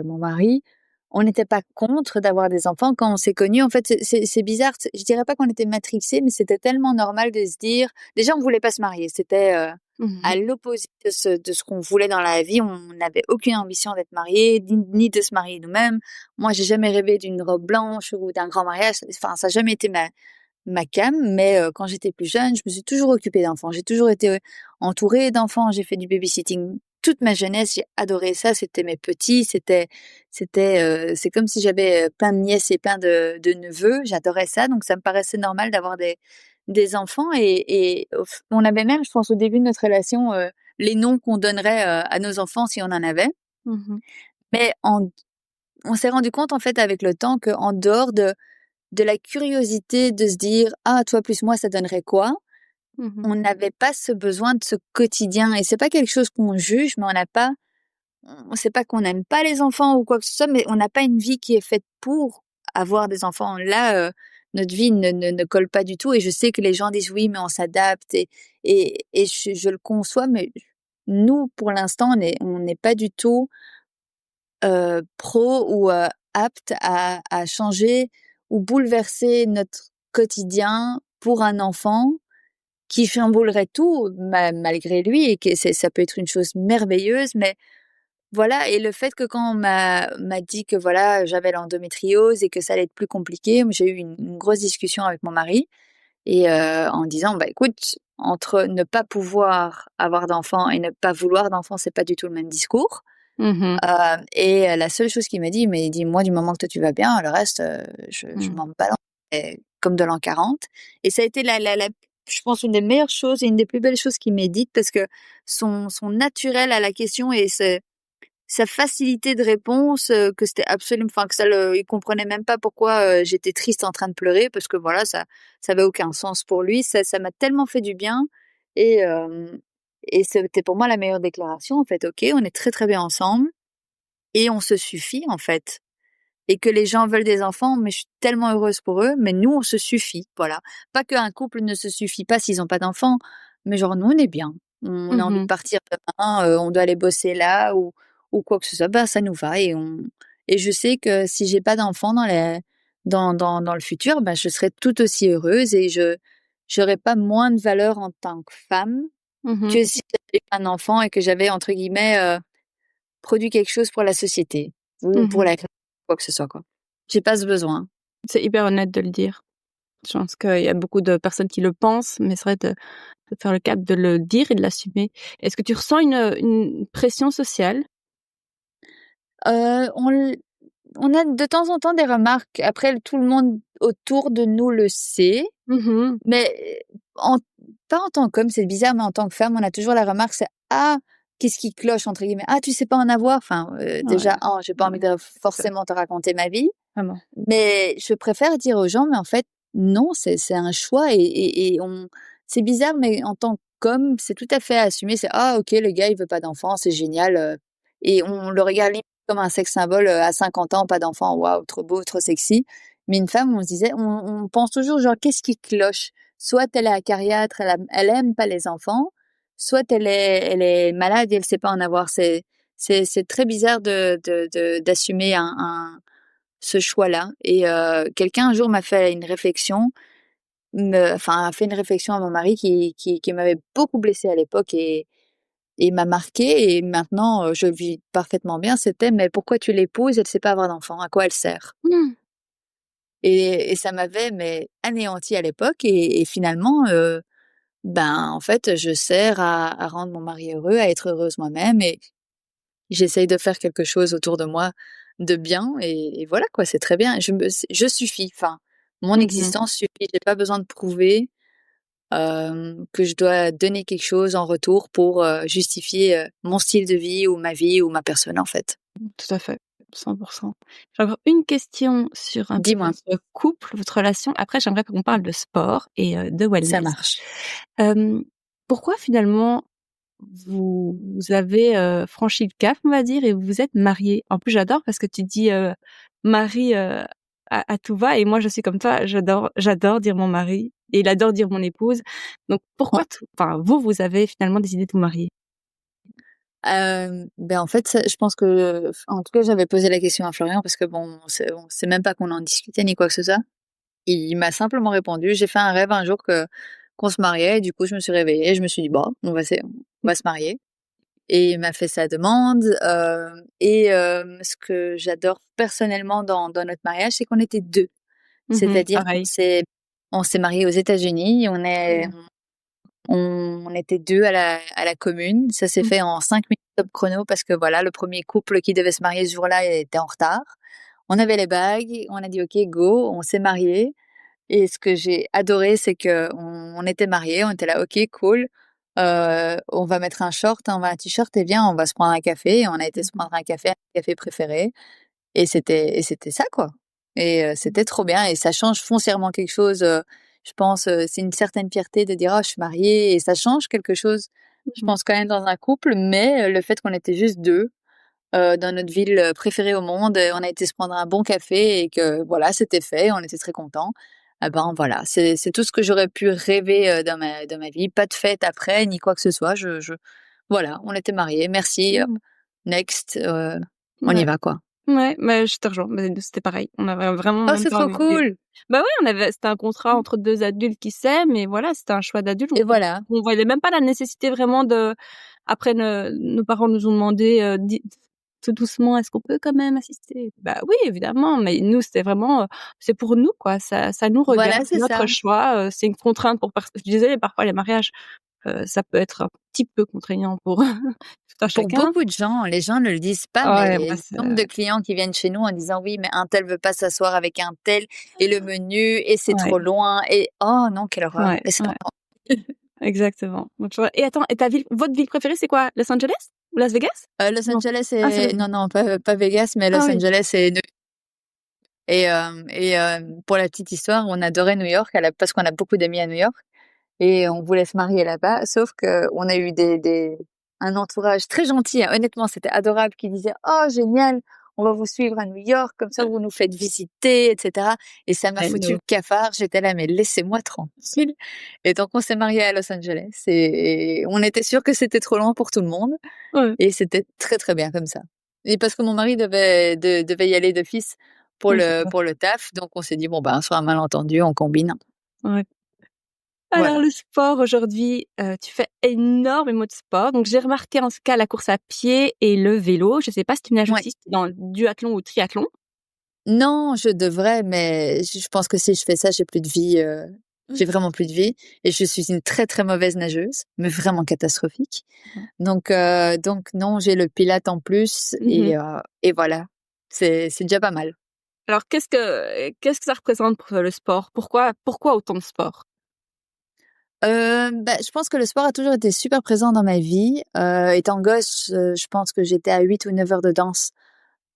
mon mari, on n'était pas contre d'avoir des enfants. Quand on s'est connus, en fait, c'est bizarre. Je dirais pas qu'on était matrixés, mais c'était tellement normal de se dire. Déjà, on voulait pas se marier. C'était Mmh. à l'opposé de ce qu'on voulait dans la vie. On n'avait aucune ambition d'être mariés, ni de se marier nous-mêmes. Moi, j'ai jamais rêvé d'une robe blanche ou d'un grand mariage. Enfin, ça n'a jamais été ma came, mais quand j'étais plus jeune, je me suis toujours occupée d'enfants. J'ai toujours été entourée d'enfants. J'ai fait du babysitting toute ma jeunesse. J'ai adoré ça. C'était mes petits. C'est comme si j'avais plein de nièces et plein de neveux. J'adorais ça. Donc, ça me paraissait normal d'avoir des enfants. On avait même, je pense, au début de notre relation, les noms qu'on donnerait à nos enfants si on en avait. Mmh. Mais on s'est rendu compte, en fait, avec le temps, qu'en dehors de la curiosité de se dire: «Ah, toi plus moi, ça donnerait quoi?» Mmh. On n'avait pas ce besoin de ce quotidien et c'est pas quelque chose qu'on juge, mais on n'a pas c'est pas qu'on n'aime pas les enfants ou quoi que ce soit, mais on n'a pas une vie qui est faite pour avoir des enfants. Là, notre vie ne colle pas du tout et je sais que les gens disent: «Oui, mais on s'adapte» et je le conçois, mais nous, pour l'instant, on n'est pas du tout pro ou apte à changer ou bouleverser notre quotidien pour un enfant qui chamboulerait tout malgré lui et que ça peut être une chose merveilleuse, mais voilà. Et le fait que quand on m'a dit que voilà, j'avais l'endométriose et que ça allait être plus compliqué, j'ai eu une grosse discussion avec mon mari et en disant: «Bah, écoute, entre ne pas pouvoir avoir d'enfant et ne pas vouloir d'enfant, c'est pas du tout le même discours». Mmh. Et la seule chose qu'il m'a dit, mais il dit: «Moi, du moment que toi tu vas bien, le reste, je Mmh. m'en balance et comme de l'an 40». Et ça a été la je pense une des meilleures choses et une des plus belles choses qu'il m'ait dites parce que son naturel à la question et sa facilité de réponse, que c'était absolument enfin que ça le il comprenait même pas pourquoi, j'étais triste en train de pleurer parce que voilà, ça avait aucun sens pour lui. Ça m'a tellement fait du bien et et c'était pour moi la meilleure déclaration en fait. OK, on est très, très bien ensemble et on se suffit, en fait. Et que les gens veulent des enfants, mais je suis tellement heureuse pour eux, mais nous, on se suffit, voilà. Pas qu'un couple ne se suffit pas s'ils ont pas d'enfants, mais genre nous, on est bien. On a envie de Mmh. partir demain, on doit aller bosser là ou quoi que ce soit, bah, ça nous va et je sais que si j'ai pas d'enfants dans le futur, bah, je serai tout aussi heureuse et je j'aurais pas moins de valeur en tant que femme Mmh. que si j'avais un enfant et que j'avais entre guillemets, produit quelque chose pour la société ou pour Mmh. la quoi que ce soit, quoi. J'ai pas ce besoin. C'est hyper honnête de le dire. Je pense qu'il y a beaucoup de personnes qui le pensent, mais c'est vrai de faire le cap de le dire et de l'assumer. Est-ce que tu ressens une pression sociale? On l on a de temps en temps des remarques. Après, tout le monde autour de nous le sait, Mmh. mais en pas en tant qu'homme, c'est bizarre, mais en tant que femme, on a toujours la remarque, c'est: «Ah, qu'est-ce qui cloche?» entre guillemets. «Ah, tu sais pas en avoir?» enfin, Ouais, déjà, j'ai pas envie ouais, de c'est ça, forcément te raconter ma vie. vraiment. Mais je préfère dire aux gens: «Mais en fait, non, c'est un choix et on» c'est bizarre, mais en tant qu'homme, c'est tout à fait assumé. C'est: «Ah OK, le gars, il veut pas d'enfant, c'est génial», et on le regarde limite comme un sex symbole, à 50 ans, pas d'enfant, waouh, trop beau, trop sexy. Mais une femme, on se disait on pense toujours genre: «Qu'est-ce qui cloche?» Soit elle est acariâtre, elle aime pas les enfants, soit elle est malade et elle sait pas en avoir. C'est très bizarre d'assumer ce choix-là et quelqu'un un jour m'a fait une réflexion, a fait une réflexion à mon mari qui m'avait beaucoup blessée à l'époque et m'a marquée et maintenant, je le vis parfaitement bien. C'était: «Mais pourquoi tu l'épouses? Elle sait pas avoir d'enfant, à quoi elle sert?» Mmh. Et ça m'avait mais anéantie à l'époque et finalement, ben, en fait, je sers à rendre mon mari heureux, à être heureuse moi-même et j'essaye de faire quelque chose autour de moi de bien et voilà quoi, c'est très bien. Je suffis, enfin, mon Mmh. existence suffit. J'ai pas besoin de prouver, que je dois donner quelque chose en retour pour, justifier, mon style de vie ou ma personne, en fait. Tout à fait, 100. J'ai encore une question sur un peu Dis-moi, votre couple, votre relation. Après, j'aimerais qu'on parle de sport et de ça wellness. marche. Hem, Pourquoi finalement vous avez, franchi le cap, on va dire, et vous vous êtes mariés? En plus, j'adore parce que tu dis, mari, à tout va, et moi je suis comme toi, j'adore dire mon mari et il adore dire mon épouse. Donc pourquoi vous avez finalement décidé de vous marier? Ben, en fait, ça je pense que en tout cas, j'avais posé la question à Florian parce que bon, c'est même pas qu'on en discutait ni quoi que ce soit. Il m'a simplement répondu: «J'ai fait un rêve un jour que qu'on se mariait» et du coup, je me suis réveillée et je me suis dit: «Bah, on va se marier» et il m'a fait sa demande, ce que j'adore personnellement dans notre mariage, c'est qu'on était 2. Mmh. C'est-à-dire qu'on Pareil. s'est mariés aux États-Unis, Mmh. on était 2 à la commune. Ça s'est Mmh. fait en 5 minutes top chrono parce que voilà, le premier couple qui devait se marier ce jour-là était en retard. On avait les bagues, on a dit: «OK, go», on s'est mariés et ce que j'ai adoré, c'est qu'on était mariés, on était là: «OK, cool, on va mettre un short, on va un t-shirt et viens, on va se prendre un café» et on a été se Mmh. prendre un café, un café préféré et c'était ça, quoi Mmh. c'était trop bien et ça change foncièrement quelque chose, je pense, c'est une certaine fierté de dire: «Oh, je suis mariée» et ça change quelque chose, je Mmh. pense quand même dans un couple, mais le fait qu'on était juste 2 dans notre ville, préférée au monde, on a été se prendre un bon café et que voilà, c'était fait, on était très contents. Ah ben, voilà, c'est tout ce que j'aurais pu rêver, dans ma vie. Pas de fête après, ni quoi que ce soit. Je voilà, on était mariés, merci, hop, Mmh. next, on y Ouais. va, quoi. Ouais, mais je te rejoins. Bah, nous, c'était pareil. On avait vraiment Oh, même c'est pas trop envie de. cool! Bah, ouais, c'était un contrat entre 2 adultes qui s'aiment, et voilà, c'était un choix d'adultes. Et voilà. On voyait même pas la nécessité vraiment de. Après, nos parents nous ont demandé, tout doucement: «Est-ce qu'on peut quand même assister?» Bah, oui, évidemment, mais nous, c'était vraiment, c'est pour nous, quoi. Ça nous regarde, Voilà, c'est c'est notre ça. choix, c'est une contrainte pour je suis désolée, parfois les mariages, ça peut être un petit peu contraignant pour tout un Pour chacun. beaucoup de gens, les gens ne le disent pas, Ouais, mais moi, le c'est nombre de clients qui viennent chez nous en disant: «Oui, mais un tel veut pas s'asseoir avec un tel et le menu et c'est ouais, trop loin et oh non, quelle horreur, ouais, laisse-moi ouais. Exactement. Donc tu vois, et attends, et votre ville préférée, c'est quoi? Los Angeles? Ou Las Vegas? Los Non. Angeles Ah, c'est et Las non, Vegas. non, pas Vegas, mais Ah Los oui. Angeles et pour la petite histoire, on adorait New York parce qu'on a beaucoup d'amis à New York et on voulait se marier là-bas, sauf qu'on a eu des un entourage très gentil, hein, honnêtement, c'était adorable, qui disait: «Oh génial, on va vous suivre à New York, comme ça vous nous faites visiter» et cetera et ça m'a Ouais, foutu nous. le cafard. J'étais là: «Mais laissez-moi tranquille» et donc on s'est mariés à Los Angeles et on était sûrs que c'était trop loin pour tout le monde Ouais, et c'était très, très bien comme ça. Et parce que mon mari devait y aller d'office oui, c'est ça. pour le taf, donc on s'est dit: «Bon, ben, sur un malentendu, on combine». Ouais. Alors Voilà. le sport aujourd'hui, tu fais énormément de sport. Donc j'ai remarqué en tout cas la course à pied et le vélo. Je sais pas si tu nages Ouais. aussi dans le duathlon ou triathlon? Non, je devrais, mais je pense que si je fais ça, j'ai plus de vie, j'ai vraiment plus de vie et je suis une très, très mauvaise nageuse, mais vraiment catastrophique. Ouais. Donc non, j'ai le Pilates en plus Mmh. et voilà. C'est déjà pas mal. Alors qu'est-ce que ça représente pour toi le sport? Pourquoi autant de sport? Bah, je pense que le sport a toujours été super présent dans ma vie. Étant gosse, je pense que j'étais à 8 ou 9 heures de danse,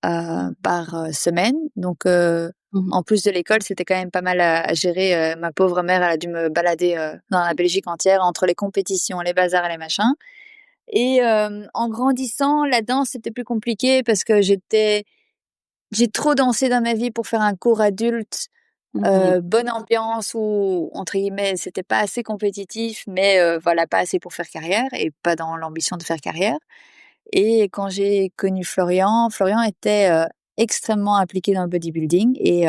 par, semaine. Donc, Mmh. en plus de l'école, c'était quand même pas mal à gérer, ma pauvre mère, elle a dû me balader, dans la Belgique entière entre les compétitions, les bazars et les machins et en grandissant, la danse, c'était plus compliqué parce que j'ai trop dansé dans ma vie pour faire un cours adulte, Mmh. bonne ambiance ou entre guillemets, c'était pas assez compétitif, mais voilà, pas assez pour faire carrière et pas dans l'ambition de faire carrière. Et quand j'ai connu Florian, Florian était, extrêmement impliqué dans le bodybuilding et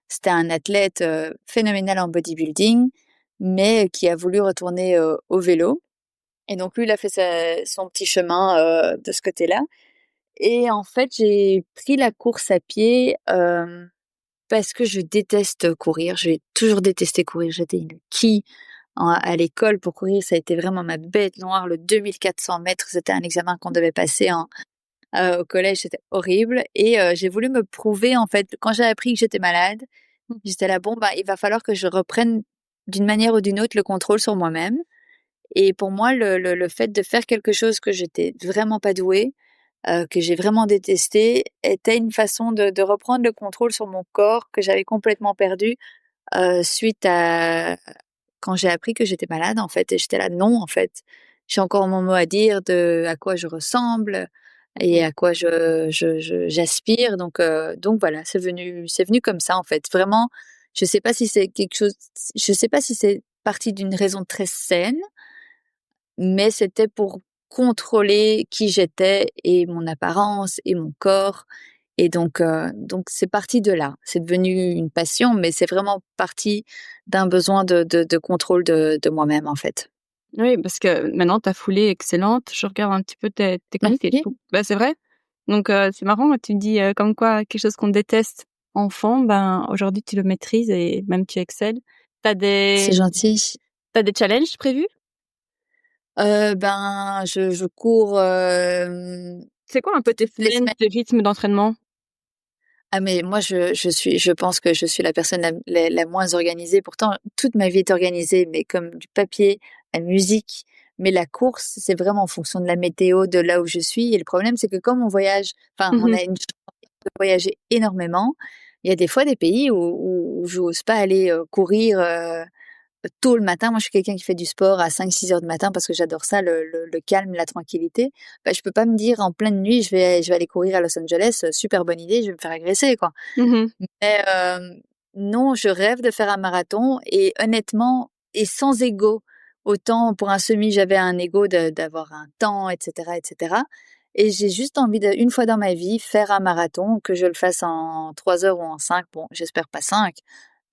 c'était un athlète, phénoménal en bodybuilding, mais qui a voulu retourner, au vélo Et donc lui, il a fait son petit chemin de ce côté-là. Et en fait, j'ai pris la course à pied parce que je déteste courir. J'ai toujours détesté courir. J'étais une quille à l'école pour courir. Ça a été vraiment ma bête noire. Le 2400 mètres, c'était un examen qu'on devait passer au collège. C'était horrible. Et j'ai voulu me prouver, en fait, quand j'ai appris que j'étais malade, j'étais là, bon, bah, il va falloir que je reprenne d'une manière ou d'une autre le contrôle sur moi-même. Et pour moi, le fait de faire quelque chose que j'étais vraiment pas douée, que j'ai vraiment détesté, était une façon de reprendre le contrôle sur mon corps que j'avais complètement perdu, suite à quand j'ai appris que j'étais malade, en fait. Et j'étais là: «Non, en fait, j'ai encore mon mot à dire de à quoi je ressemble et Mmh. à quoi j'aspire». Donc voilà, c'est venu comme ça, en fait. Vraiment, je sais pas si c'est quelque chose je sais pas si c'est parti d'une raison très saine, mais c'était pour contrôler qui j'étais et mon apparence et mon corps. Et donc c'est parti de là. C'est devenu une passion, mais c'est vraiment parti d'un besoin de contrôle de moi-même, en fait. Oui, parce que maintenant ta foulée est excellente. Je regarde un petit peu tes techniques et Merci. tout. Bah, c'est vrai. Donc c'est marrant, tu me dis, comme quoi quelque chose qu'on déteste enfant, ben, aujourd'hui tu le maîtrises et même tu excelles. T'as C'est des gentil. t'as des challenges prévus? Ben, je cours, C'est quoi un peu tes toutes les semaines, semaines. tes rythmes d'entraînement? Ah mais moi je pense que je suis la personne la moins organisée. Pourtant toute ma vie est organisée, mais comme du papier, la musique. Mais la course, c'est vraiment en fonction de la météo, de là où je suis. Et le problème, c'est que comme on voyage, enfin on Mmh. a une chance de voyager énormément, il y a des fois des pays où j'ose pas aller courir tôt le matin. Moi je suis quelqu'un qui fait du sport à 5-6 heures du matin parce que j'adore ça, le calme, la tranquillité. Bah, je peux pas me dire en pleine nuit je vais aller courir à Los Angeles, super bonne idée, je vais me faire agresser, quoi. Mmh. Mais non, je rêve de faire un marathon et honnêtement et sans ego. Autant pour un semi, j'avais un ego d'avoir un temps, et cetera, et cetera. Et j'ai juste envie de, une fois dans ma vie, faire un marathon, que je le fasse en 3 heures ou en 5. Bon, j'espère pas 5,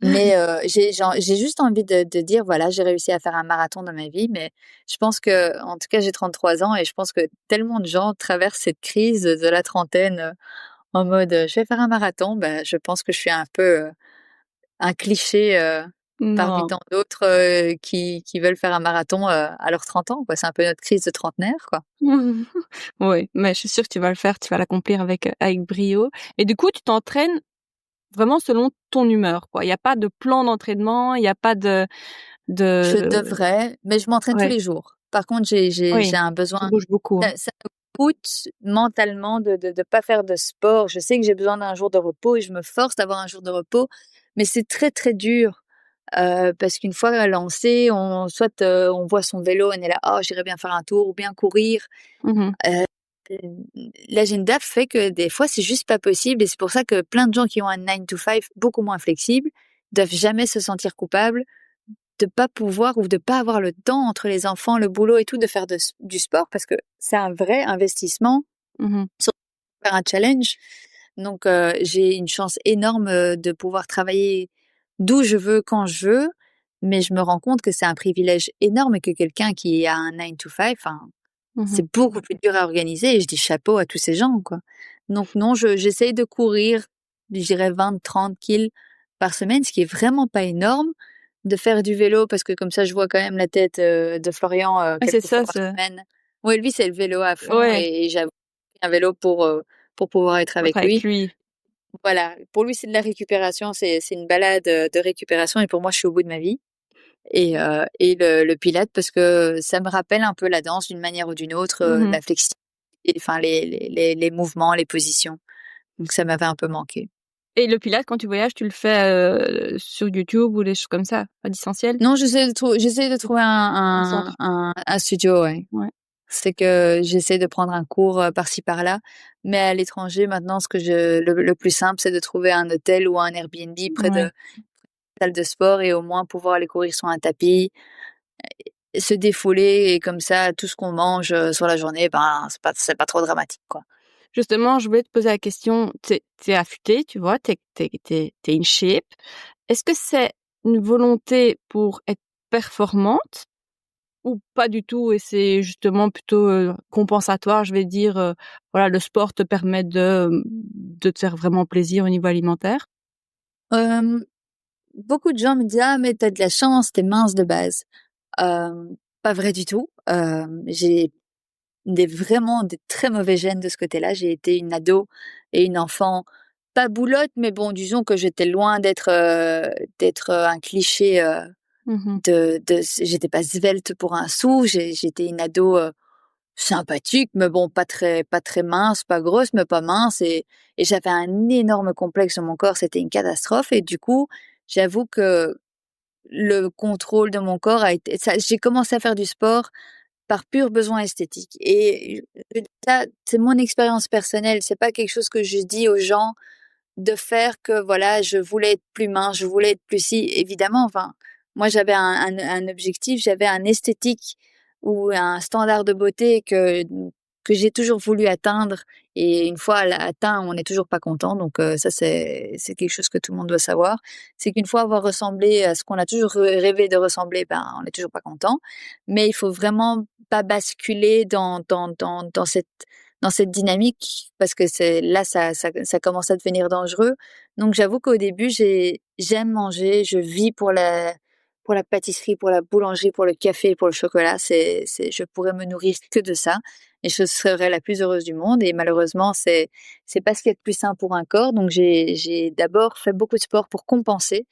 mais j'ai juste envie de dire: «Voilà, j'ai réussi à faire un marathon dans ma vie». Mais je pense que, en tout cas, j'ai 33 ans et je pense que tellement de gens traversent cette crise de la trentaine, en mode, «Je vais faire un marathon». Bah, je pense que je suis un peu, un cliché, parmi Non. tant d'autres, qui veulent faire un marathon, à leurs 30 ans, quoi. C'est un peu notre crise de trentenaire, quoi. Oui, mais je suis sûre que tu vas le faire, tu vas l'accomplir avec brio et du coup, tu t'entraînes vraiment selon ton humeur, quoi. Il y a pas de plan d'entraînement, il y a pas Je de devrais, mais je m'entraîne tous ouais, les jours. Par contre, j'ai oui, un tu besoin, bouges beaucoup, hein. ça me coûte mentalement de pas faire de sport. Je sais que j'ai besoin d'un jour de repos et je me force d'avoir un jour de repos, mais c'est très, très dur, parce qu'une fois lancé, on voit son vélo, on est là: «Oh, j'irais bien faire un tour» ou bien courir. Mmh. Heu, l'agenda fait que des fois, c'est juste pas possible et c'est pour ça que plein de gens qui ont un 9 to 5 beaucoup moins flexible, doivent jamais se sentir coupables de pas pouvoir ou de pas avoir le temps entre les enfants, le boulot et tout, de faire du sport parce que c'est un vrai investissement, Mmh. sur faire un challenge. Donc j'ai une chance énorme, de pouvoir travailler d'où je veux, quand je veux, mais je me rends compte que c'est un privilège énorme et que quelqu'un qui a un 9 to 5, enfin, c'est Mmh. beaucoup plus dur à organiser et je dis chapeau à tous ces gens, quoi. Donc non, j'essaye de courir, je dirais 20-30 kills par semaine, ce qui est vraiment pas énorme. De faire du vélo parce que comme ça je vois quand même la tête, de Florian, Ouais, c'est quelques fois ça, par c'est semaine. Ouais, lui, c'est le vélo à fond ouais, et j'avoue un vélo pour pouvoir être faut être avec avec lui. lui. Voilà, pour lui, c'est de la récupération, c'est une balade, de récupération et pour moi, je suis au bout de ma vie. Et le pilates parce que ça me rappelle un peu la danse d'une manière ou d'une autre, Mmh. la flexibilité, enfin les mouvements, les positions. Donc ça m'avait un peu manqué. Et le pilates, quand tu voyages, tu le fais, sur YouTube ou des choses comme ça, à distanciel? Non, j'essaie de trouver Un un centre. un un studio, ouais. Ouais. C'est que j'essaie de prendre un cours, par-ci par-là, mais à l'étranger maintenant ce que je le plus simple, c'est de trouver un hôtel ou un Airbnb près Ouais. de salle de sport et au moins pouvoir aller courir sur un tapis, se défouler et comme ça tout ce qu'on mange, sur la journée, ben, c'est pas trop dramatique, quoi. Justement, je voulais te poser la question, tu es affûtée, tu vois? Tu in shape. Est-ce que c'est une volonté pour être performante ou pas du tout et c'est justement plutôt compensatoire, je vais dire, voilà, le sport te permet de te faire vraiment plaisir au niveau alimentaire? Hem, Beaucoup de gens me disent: «Ah mais t'as de la chance, t'es mince de base». Pas vrai du tout. J'ai vraiment des très mauvais gènes de ce côté-là. J'ai été une ado et une enfant pas boulotte, mais bon, disons que j'étais loin d'être un cliché, Mmh. de j'étais pas svelte pour un sou. J'étais une ado, sympathique, mais bon, pas très mince, pas grosse, mais pas mince et j'avais un énorme complexe sur mon corps, c'était une catastrophe et du coup, j'avoue que le contrôle de mon corps a été ça j'ai commencé à faire du sport par pur besoin esthétique et ça, c'est mon expérience personnelle, c'est pas quelque chose que je dis aux gens de faire que voilà, je voulais être plus mince, je voulais être plus si évidemment, enfin, moi j'avais un objectif, j'avais un esthétique ou un standard de beauté que j'ai toujours voulu atteindre et une fois atteint, on n'est toujours pas content donc ça c'est quelque chose que tout le monde doit savoir. C'est qu'une fois avoir ressemblé à ce qu'on a toujours rêvé de ressembler, ben, on n'est toujours pas content. Mais il faut vraiment pas basculer dans cette dynamique parce que c'est là ça commence à devenir dangereux. Donc j'avoue qu'au début, j'aime manger, je vis pour la pâtisserie, pour la boulangerie, pour le café, pour le chocolat. C'est je pourrais me nourrir que de ça et je serais la plus heureuse du monde et malheureusement, c'est pas ce qu'il y a de plus sain pour un corps. Donc j'ai d'abord fait beaucoup de sport pour compenser,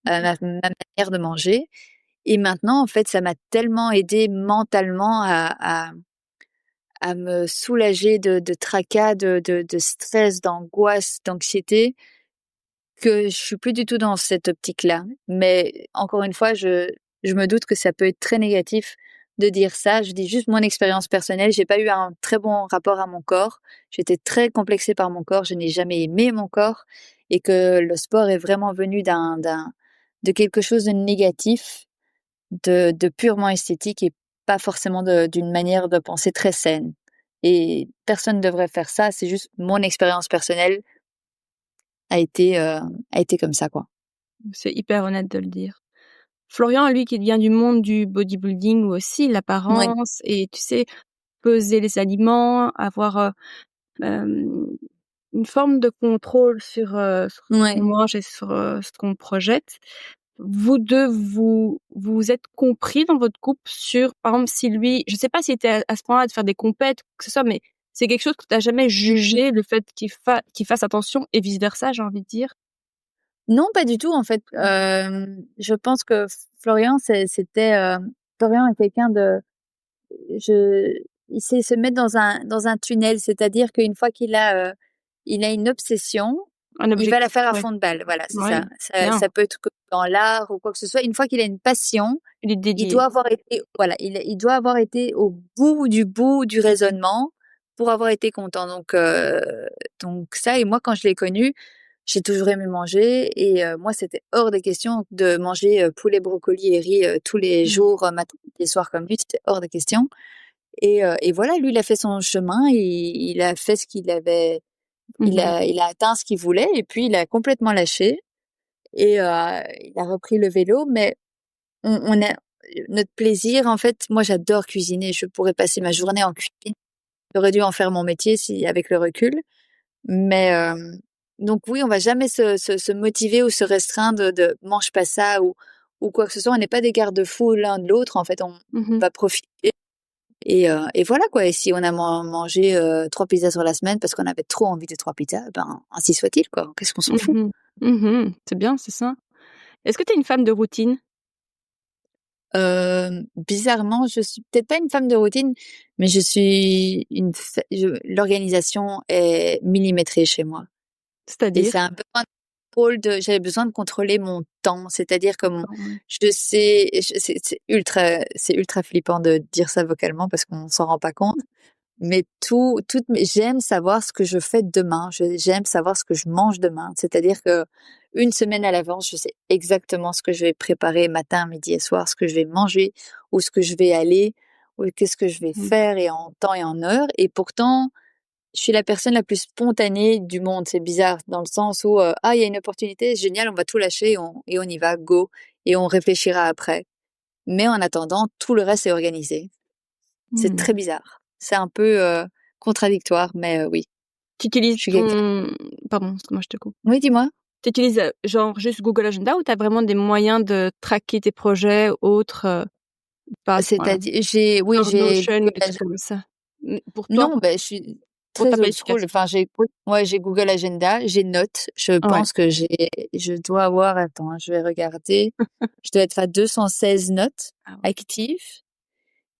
ma manière de manger et maintenant, en fait, ça m'a tellement aidée mentalement à me soulager de tracas, de stress, d'angoisse, d'anxiété, que je suis plus du tout dans cette optique-là. Mais encore une fois, je me doute que ça peut être très négatif de dire ça. Je dis juste mon expérience personnelle. J'ai pas eu un très bon rapport à mon corps. J'étais très complexée par mon corps. Je n'ai jamais aimé mon corps et que le sport est vraiment venu de quelque chose de négatif, de purement esthétique et pas forcément d'une manière de penser très saine. Et personne ne devrait faire ça, c'est juste mon expérience personnelle a été comme ça, quoi. C'est hyper honnête de le dire. Florian, lui, qui vient du monde du bodybuilding aussi, Oui, l'apparence et tu sais, peser les aliments, avoir, hem, une forme de contrôle sur ce qu'on ouais. mange et sur, ce qu'on projette. Vous 2, vous êtes compris dans votre couple sur, par exemple, si lui je sais pas s'il était à ce point-là de faire des compètes ou que ce soit, mais c'est quelque chose que tu as jamais jugé, le fait qu'il fasse attention et vice versa, j'ai envie de dire? Non, pas du tout, en fait. Je pense que Florian, Florian est quelqu'un de je il sait se mettre dans un tunnel, c'est-à-dire qu'une fois il a une obsession, Un il va la objectif, faire à ouais. fond de balle, voilà, c'est Ouais, ça. bien, Ça peut être que dans l'art ou quoi que ce soit. Une fois qu'il a une passion, il est il dédié. doit avoir été voilà, il doit avoir été au bout du raisonnement pour avoir été content. Donc ça et moi quand je l'ai connu, j'ai toujours aimé manger et moi c'était hors de question de manger, poulet, brocoli et riz, tous les Mmh. jours, matin, midi et soir comme lui, c'était hors de question et voilà, lui il a fait son chemin, il a fait ce qu'il avait Mmh. il a atteint ce qu'il voulait et puis il a complètement lâché et il a repris le vélo mais on a notre plaisir, en fait, moi j'adore cuisiner, je pourrais passer ma journée en cuisine. J'aurais dû en faire mon métier si avec le recul, mais donc oui, on va jamais se motiver ou se restreindre de «mange pas ça» ou quoi que ce soit. On n'est pas des garde-fous l'un de l'autre, en fait, on Mmh. va profiter et voilà quoi et si on a mangé, 3 pizzas sur la semaine parce qu'on avait trop envie de 3 pizzas, ben, ainsi soit-il quoi, qu'est-ce qu'on s'en fout? Mmh. Mmh. C'est bien, c'est ça. Est-ce que tu es une femme de routine? Bizarrement, je suis peut-être pas une femme de routine, mais je suis une fa je l'organisation est millimétrée chez moi et c'est C'est-à-dire? un besoin de contrôle de j'avais besoin de contrôler mon temps. C'est-à-dire que mon D'accord, ouais. je sais je c'est ultra flippant de dire ça vocalement parce qu'on s'en rend pas compte, mais toutes mes j'aime savoir ce que je fais demain, j'aime savoir ce que je mange demain. C'est-à-dire que une semaine à l'avance, je sais exactement ce que je vais préparer matin, midi et soir, ce que je vais manger, où ce que je vais aller, ou qu'est-ce que je vais Mmh. faire et en temps et en heure et pourtant, je suis la personne la plus spontanée du monde. C'est bizarre dans le sens où, «Ah, il y a une opportunité, génial, on va tout lâcher, on y va, go» et on réfléchira après. mais en attendant, tout le reste est organisé. C'est Mmh. très bizarre. C'est un peu contradictoire, mais oui, Tu utilises je suis quelqu'un. ton pardon, excuse-moi, je te coupe. Oui, dis-moi. Tu utilises, genre juste Google Agenda ou tu as vraiment des moyens de traquer tes projets autres, pas à ce point-là? C'est-à-dire, oui, Genre j'ai Notion ou Google des trucs Agenda. comme ça? Pour toi, Non, ben, je suis pour ta très old school. planification? Enfin, Oui. j'ai Google Agenda, j'ai Notes. Je Ouais. pense que je dois avoir, attends, hein, je vais regarder. Je dois être à 216 notes Ah ouais. actives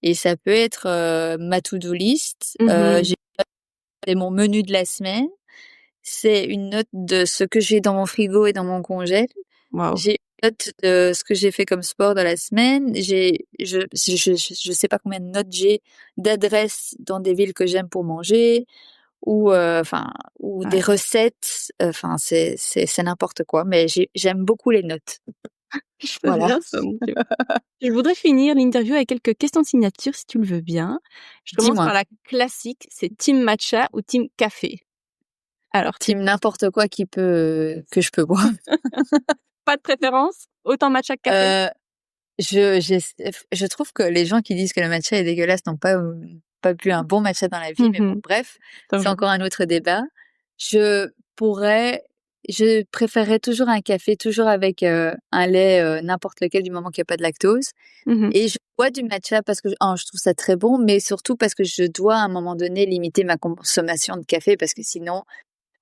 et ça peut être ma to-do list. Mmh. J'ai mon menu de la semaine. C'est une note de ce que j'ai dans mon frigo et dans mon congèle. Waouh. J'ai une note de ce que j'ai fait comme sport dans la semaine. Je sais pas combien de notes j'ai d'adresses dans des villes que j'aime pour manger ou ou des Ouais. recettes. Enfin, c'est n'importe quoi, mais j'aime beaucoup les notes. C'est Voilà. bien ça, mon Dieu. Je voudrais finir l'interview avec quelques questions de signature si tu le veux bien. Je commence Dis-moi, par la classique, c'est team matcha ou team café? Alors, tu team n'importe quoi qui peut que je peux boire. pas de préférence? Autant matcha que café? Heu, je trouve que les gens qui disent que le matcha est dégueulasse n'ont pas bu un bon matcha dans la vie, mais bon, Mmh. bref, c'est Dangereux. encore un autre débat. Je pourrais je préférerais toujours un café, toujours avec, un lait, n'importe lequel du moment qu'il y a pas de lactose Mmh. et je bois du matcha parce que je trouve ça très bon, mais surtout parce que je dois à un moment donné limiter ma consommation de café parce que sinon,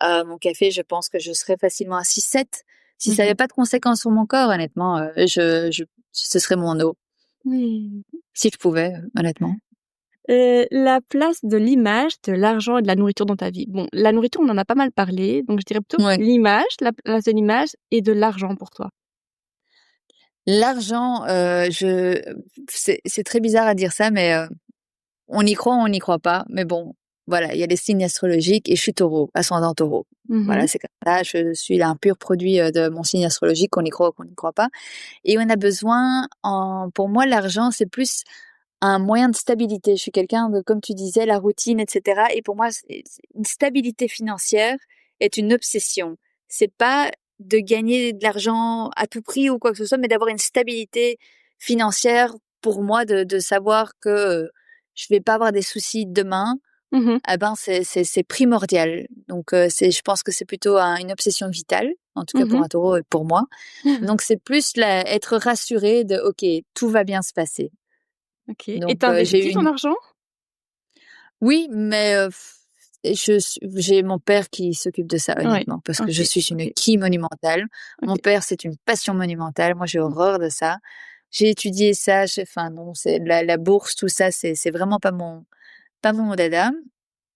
mon café, je pense que je serais facilement à 6-7. Si ça avait Mmh. pas de conséquences sur mon corps, honnêtement, ce serait mon eau. Oui. Si je pouvais, honnêtement. La place de l'image, de l'argent et de la nourriture dans ta vie. Bon, la nourriture, on en a pas mal parlé, donc je dirais plutôt Ouais. l'image, la place de l'image et de l'argent pour toi. L'argent, c'est très bizarre à dire ça, mais on y croit ou on n'y croit pas. Mais bon, voilà, il y a les signes astrologiques et je suis Taureau, ascendant Taureau. Voilà, Mmh. c'est comme ça. Je suis là un pur produit, de mon signe astrologique, qu'on y croit ou qu'on n'y croit pas. Et on a besoin pour moi, l'argent, c'est plus un moyen de stabilité. Je suis quelqu'un de, comme tu disais, la routine, et cetera. Et pour moi, une stabilité financière est une obsession. C'est pas de gagner de l'argent à tout prix ou quoi que ce soit, mais d'avoir une stabilité financière pour moi, de savoir que je vais pas avoir des soucis demain. Mmh. Eh ben, c'est primordial. Donc, je pense que c'est plutôt une obsession vitale, en tout cas pour Mmh. un taureau et pour moi. Donc, c'est plus être rassuré de, OK, tout va bien se passer. OK, et Donc, tu j'ai eu investis ton une argent? oui, mais j'ai mon père qui s'occupe de ça, Ouais, honnêtement, parce que je OK, suis une OK, qui monumentale. Mon OK. père, c'est une passion monumentale. Moi, j'ai horreur de ça. J'ai étudié ça, enfin non, c'est la bourse, tout ça, c'est vraiment pas mon dada.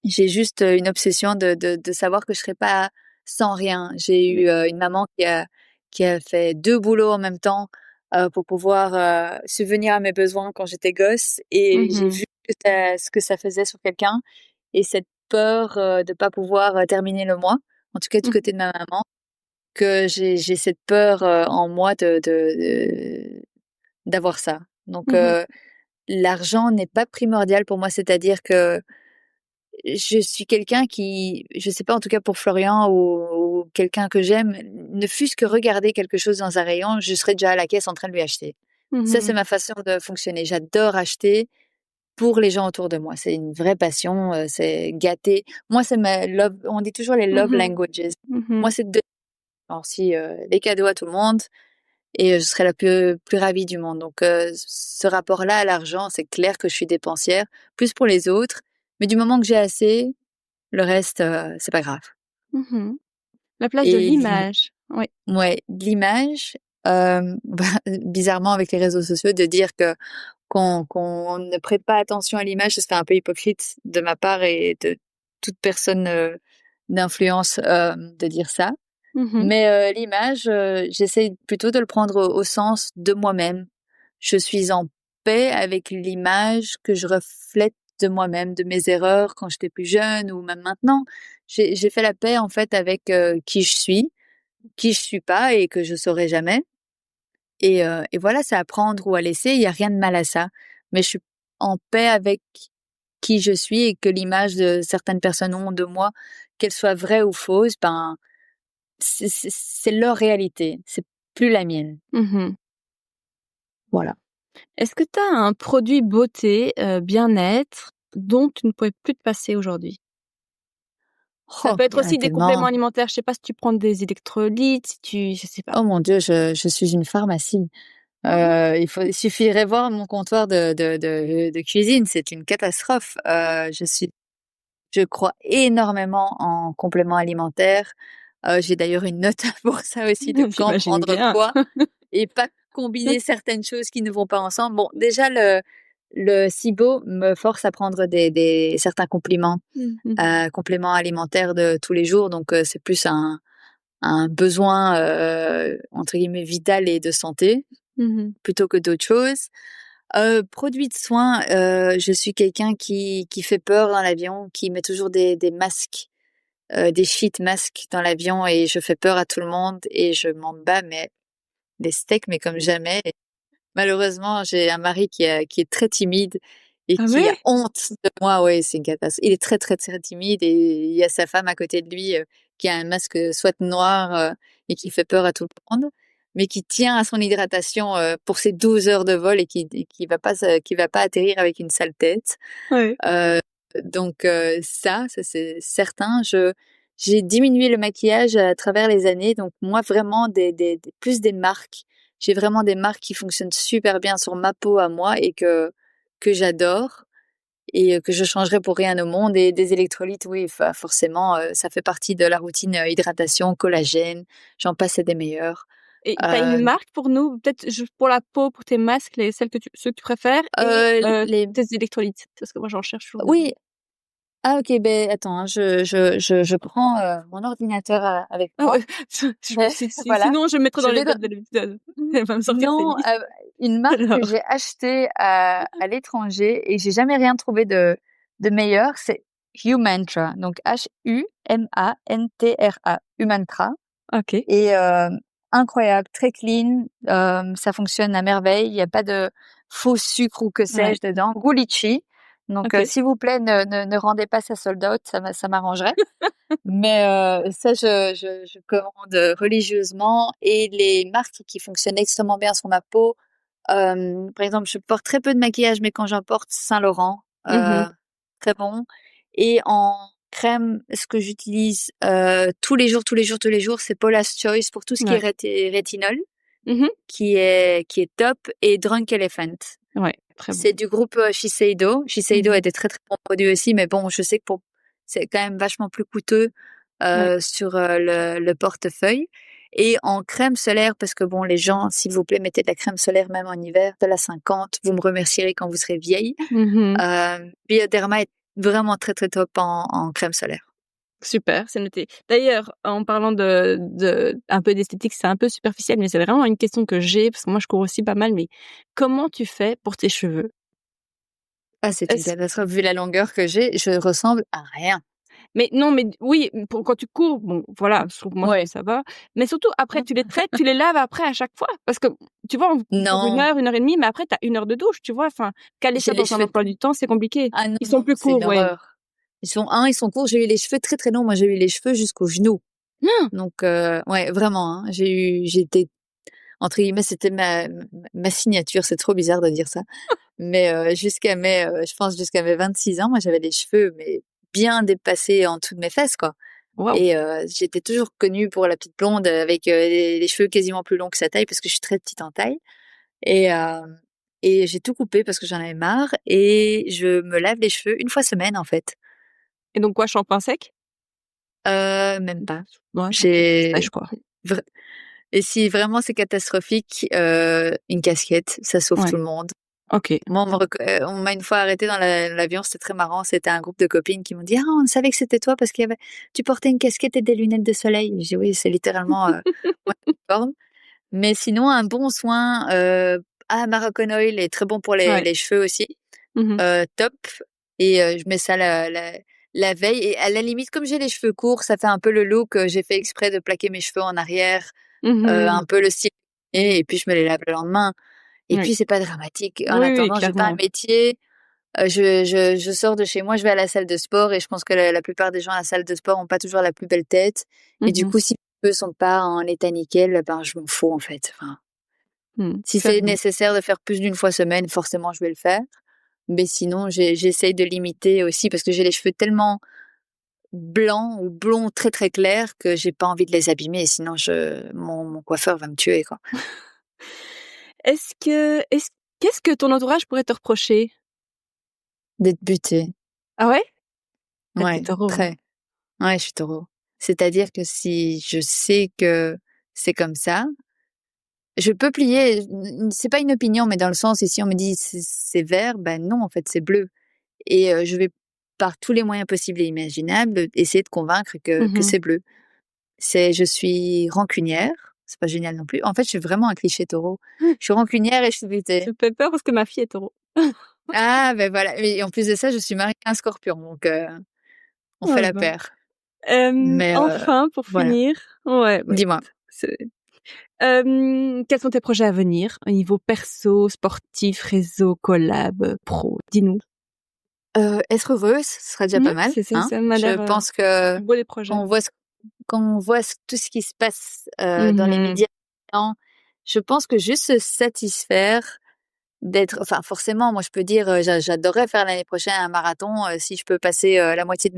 J'ai juste, une obsession de savoir que je serai pas sans rien. J'ai Oui. eu, une maman qui a fait 2 boulots en même temps, pour pouvoir, subvenir à mes besoins quand j'étais gosse et j'ai Mmh. vu ce que ça faisait sur quelqu'un et cette peur, de pas pouvoir, terminer le mois, en tout cas du Mmh. côté de ma maman, que j'ai cette peur, en moi d'avoir ça. Donc Mmh. l'argent n'est pas primordial pour moi, c'est-à-dire que je suis quelqu'un qui, je sais pas, en tout cas pour Florian ou quelqu'un que j'aime, ne fût-ce que regarder quelque chose dans un rayon, je serais déjà à la caisse en train de lui acheter. Ça, c'est Mmh. ma façon de fonctionner. J'adore acheter pour les gens autour de moi. C'est une vraie passion, c'est gâter. Moi, c'est ma love, on dit toujours les love Mmh. languages. Mmh. Moi, c'est de alors si, les cadeaux à tout le monde et je serais la plus ravie du monde. Donc ce rapport-là à l'argent, c'est clair que je suis dépensière, plus pour les autres, mais du moment que j'ai assez, le reste, c'est pas grave. Mmh. La place de Et l'image. Oui. de l'image, bah, bizarrement avec les réseaux sociaux, de dire que qu'on ne prête pas attention à l'image, ce serait un peu hypocrite de ma part et de toute personne, d'influence, de dire ça. Mmh. Mais, l'image, j'essaie plutôt de le prendre au sens de moi-même. Je suis en paix avec l'image que je reflète de moi-même, de mes erreurs quand j'étais plus jeune ou même maintenant. J'ai fait la paix, en fait, avec, qui je suis pas et que je saurai jamais et voilà, c'est à prendre ou à laisser, il y a rien de mal à ça. Mais je suis en paix avec qui je suis et que l'image de certaines personnes ont de moi, qu'elle soit vraie ou fausse, ben, c'est leur réalité, c'est plus la mienne. Mmh. Voilà. Est-ce que tu as un produit beauté, bien-être dont tu ne pourrais plus te passer aujourd'hui? Ça Oh, peut il être y en a aussi des compléments tellement. alimentaires, je sais pas si tu prends des électrolytes, si tu je sais pas. Oh mon Dieu, je suis une pharmacie. Il suffirait voir mon comptoir de cuisine, c'est une catastrophe. Je crois énormément en compléments alimentaires. J'ai d'ailleurs une note pour ça aussi de quand J'imagine prendre bien. quoi et pas combiner certaines choses qui ne vont pas ensemble. Bon, déjà le SIBO me force à prendre des certains Mmh mh. compléments alimentaires de tous les jours, donc c'est plus un besoin, entre guillemets «vital» et de santé, Mmh. plutôt que d'autres choses. Produits de soins, je suis quelqu'un qui fait peur dans l'avion, qui met toujours des masques, des sheet masques dans l'avion et je fais peur à tout le monde et je m'en bats mais les steaks, mais comme jamais. Malheureusement, j'ai un mari qui est très timide et Ah qui a ouais? honte de moi. Ouais, c'est une catastrophe. Il est très, très, très timide et il y a sa femme à côté de lui, qui a un masque, soit noir, et qui fait peur à tout le monde, mais qui tient à son hydratation, pour ses 12 heures de vol qui va pas atterrir avec une sale tête. Ouais. Heu, donc ça c'est certain. J'ai diminué le maquillage à travers les années, donc moi vraiment des plus des marques. J'ai vraiment des marques qui fonctionnent super bien sur ma peau à moi et que j'adore et que je changerais pour rien au monde et des électrolytes, oui, forcément, ça fait partie de la routine, hydratation, collagène, j'en passe et des meilleurs. Et tu as une Heu marque pour nous? Peut-être juste pour la peau, pour tes masques, les celles que tu ceux que tu préfères et les tes électrolytes? Parce que moi j'en cherche toujours des oui. Ah OK, ben attends, hein, je prends, mon ordinateur, avec ah moi. ouais, Voilà, sinon je mettrai dans je les vais dans notes de l'épisode. Elle va me sortir ses non, listes. une marque que Alors, j'ai achetée à l'étranger et j'ai jamais rien trouvé de meilleur, c'est Humantra, donc Humantra, Humantra OK, et incroyable, très clean, ça fonctionne à merveille, il y a pas de faux sucre ou que ouais, sais-je dedans. Goût litchi, donc OK. s'il vous plaît, ne rendez pas ça sold out, ça m'arrangerait. Mais ça, je commande, religieusement et les marques qui fonctionnent extrêmement bien sur ma peau, par exemple, je porte très peu de maquillage, mais quand j'en porte, Saint-Laurent, Mmh. très bon et en crème, ce que j'utilise, tous les jours, c'est Paula's Choice pour tout ce qui est Ouais. rétinol, Mmh. qui est top et Drunk Elephant. Ouais, très bon. C'est du groupe, Shiseido. Shiseido a Mmh. des très, très bons produits aussi, mais bon, je sais que pour c'est quand même vachement plus coûteux, Ouais. sur, le portefeuille et en crème solaire parce que bon, les gens, s'il vous plaît, mettez de la crème solaire même en hiver, de la 50, vous me remercierez quand vous serez vieille. Mmh. Bioderma est vraiment très, très top en crème solaire. Super, c'est noté. D'ailleurs, en parlant de un peu d'esthétique, c'est un peu superficiel, mais c'est vraiment une question que j'ai parce que moi je cours aussi pas mal, mais comment tu fais pour tes cheveux? Ah, c'est une Est-ce catastrophe vu la longueur que j'ai, je ressemble à rien. mais non, mais oui, pour quand tu cours, bon, voilà, moi je trouve Ouais. ça va, mais surtout après tu les traites, tu les laves après à chaque fois? Parce que tu vois, on court Non, 1 heure et demie, mais après tu as 1 heure de douche, tu vois? Enfin, caler j'ai ça les dans un cheveux emploi du temps, c'est compliqué. ah non, Ils sont non, plus c'est courts, une ouais. horreur. Ils sont courts, j'ai eu les cheveux très, très longs. Moi, j'ai eu les cheveux jusqu'aux genoux. Donc ouais, vraiment, hein, j'étais entre guillemets, c'était ma signature. C'est trop bizarre de dire ça. Mais je pense jusqu'à mes 26 ans, moi, j'avais les cheveux, mais bien dépassés en dessous de mes fesses, quoi Waouh! et j'étais toujours connue pour la petite blonde avec, les cheveux quasiment plus longs que sa taille parce que je suis très petite en taille et j'ai tout coupé parce que j'en avais marre et je me lave les cheveux une fois semaine, en fait. Et donc quoi, shampoing sec? Même pas. Ouais, OK, J'ai sèche quoi. vr Et si vraiment c'est catastrophique, une casquette, ça sauve Ouais, tout le monde. OK. Moi, on m'a une fois arrêtée dans l'avion, c'était très marrant. C'était un groupe de copines qui m'ont dit: «Ah, on savait que c'était toi parce qu'il y avait tu portais une casquette et des lunettes de soleil». J'ai dit: «Oui, c'est littéralement, mon uniforme». Mais sinon, un bon soin, Moroccanoil Oil est très bon pour Ouais. les cheveux aussi, Mmh. top et je mets ça la veille et à la limite, comme j'ai les cheveux courts, ça fait un peu le look, j'ai fait exprès de plaquer mes cheveux en arrière, un Mmh. peu le style et puis je me les lave le lendemain et Oui. puis c'est pas dramatique. En Oui, oui, attendant, j'ai pas un clairement. métier, je sors de chez moi, je vais à la salle de sport et je pense que la plupart des gens à la salle de sport ont pas toujours la plus belle tête et du Mmh. coup, si mes cheveux sont pas en état nickel, ben, je m'en fous, en fait, enfin Si c'est nécessaire de faire plus d'une fois semaine, forcément, je vais le faire. Mais sinon, j'essaye de limiter aussi parce que j'ai les cheveux tellement blancs ou blonds très, très clairs que j'ai pas envie de les abîmer. Sinon, mon coiffeur va me tuer, quoi. Qu'est-ce que ton entourage pourrait te reprocher? D'être butée. Ah ouais? T'es Ouais, taureau, hein? très. Ouais, je suis taureau. C'est-à-dire que si je sais que c'est comme ça, je peux plier. C'est pas une opinion, mais dans le sens, et si on me dit c'est vert, ben non, en fait, c'est bleu. Et je vais par tous les moyens possibles et imaginables essayer de convaincre que c'est bleu. Je suis rancunière, c'est pas génial non plus. En fait, je suis vraiment un cliché taureau. Je suis rancunière et je suis butée. Ça me fait peur parce que ma fille est taureau. Ah ben voilà, et en plus de ça, je suis mariée à un scorpion, donc on fait Oh la bah. paire. Mais Enfin, pour voilà. finir, ouais, bah, Dis-moi. écoute, quels sont tes projets à venir au niveau perso, sportif, réseau, collab, pro? Dis-nous. Être heureuse, ce serait déjà pas mal, hein. Ça m'a Je l'air, pense que beau les projets. quand on voit tout ce qui se passe, dans les Mmh. médias, je pense que juste se satisfaire d'être, enfin, forcément, moi, je peux dire, j'adorerais faire l'année prochaine un marathon, si je peux passer, la moitié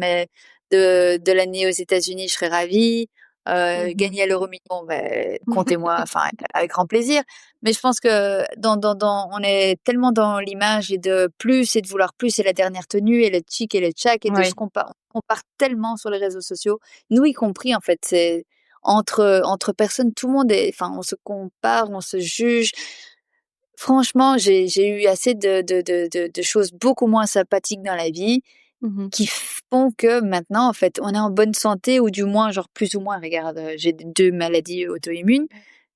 de l'année aux États-Unis, je serais ravie. Mmh. Gagner à l'euro-million, comptez-moi, enfin, avec grand plaisir. Mais je pense que on est tellement dans l'image et de plus et de vouloir plus et la dernière tenue et le chic et le tchac et de se Ouais. on compare tellement sur les réseaux sociaux, nous y compris, en fait. C'est entre personnes, tout le monde enfin, on se compare, on se juge. Franchement, j'ai eu assez de choses beaucoup moins sympathiques dans la vie Mmh. qui font que maintenant, en fait, on est en bonne santé ou du moins, genre, plus ou moins. Regarde, j'ai 2 maladies auto-immunes,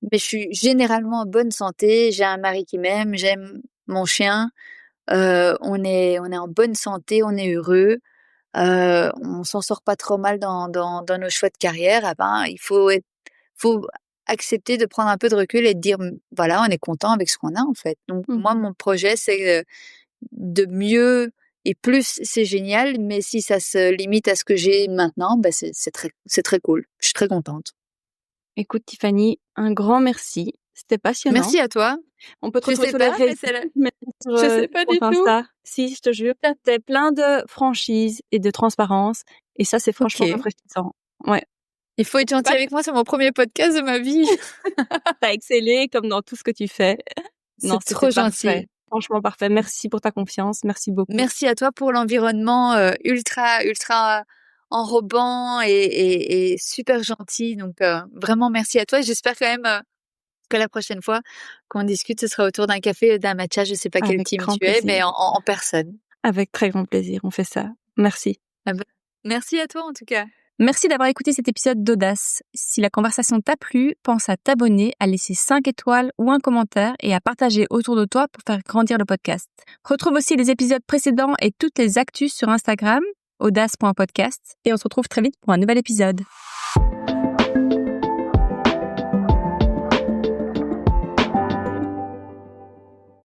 mais je suis généralement en bonne santé. J'ai un mari qui m'aime, j'aime mon chien, on est en bonne santé, on est heureux, on s'en sort pas trop mal dans nos choix de carrière. Ah ben, faut accepter de prendre un peu de recul et de dire: Voilà, on est content avec ce qu'on a, en fait». Donc moi, Mmh. mon projet, c'est, de mieux et plus, c'est génial, mais si ça se limite à ce que j'ai maintenant, c'est très cool. Je suis très contente. Écoute Tiffany, un grand merci. C'était passionnant. Merci à toi. On peut te Je retrouver sais sur les pas, mais réseaux, c'est la mais sur, je sais pas compte du tout. Insta. Si, je te jure, tu plein de franchise et de transparence et ça, c'est franchement OK. rafraîchissant. Ouais. Il faut être gentil Pas avec moi, c'est mon premier podcast de ma vie. tu excellé comme dans tout ce que tu fais. Non, C'est c'était trop parfait. gentil. Franchement parfait. Merci pour ta confiance. Merci beaucoup. Merci à toi pour l'environnement, ultra enrobant et super gentil. Donc vraiment merci à toi et j'espère quand même, que la prochaine fois qu'on discute, ce sera autour d'un café, d'un matcha. Je sais pas quel Avec team grand tu es, mais plaisir. en personne. Avec très grand plaisir. On fait ça. Merci. Ah bah, merci à toi en tout cas. Merci d'avoir écouté cet épisode d'Audace. Si la conversation t'a plu, pense à t'abonner, à laisser 5 étoiles ou un commentaire et à partager autour de toi pour faire grandir le podcast. Retrouve aussi les épisodes précédents et toutes les actus sur Instagram, audace.podcast, et on se retrouve très vite pour un nouvel épisode.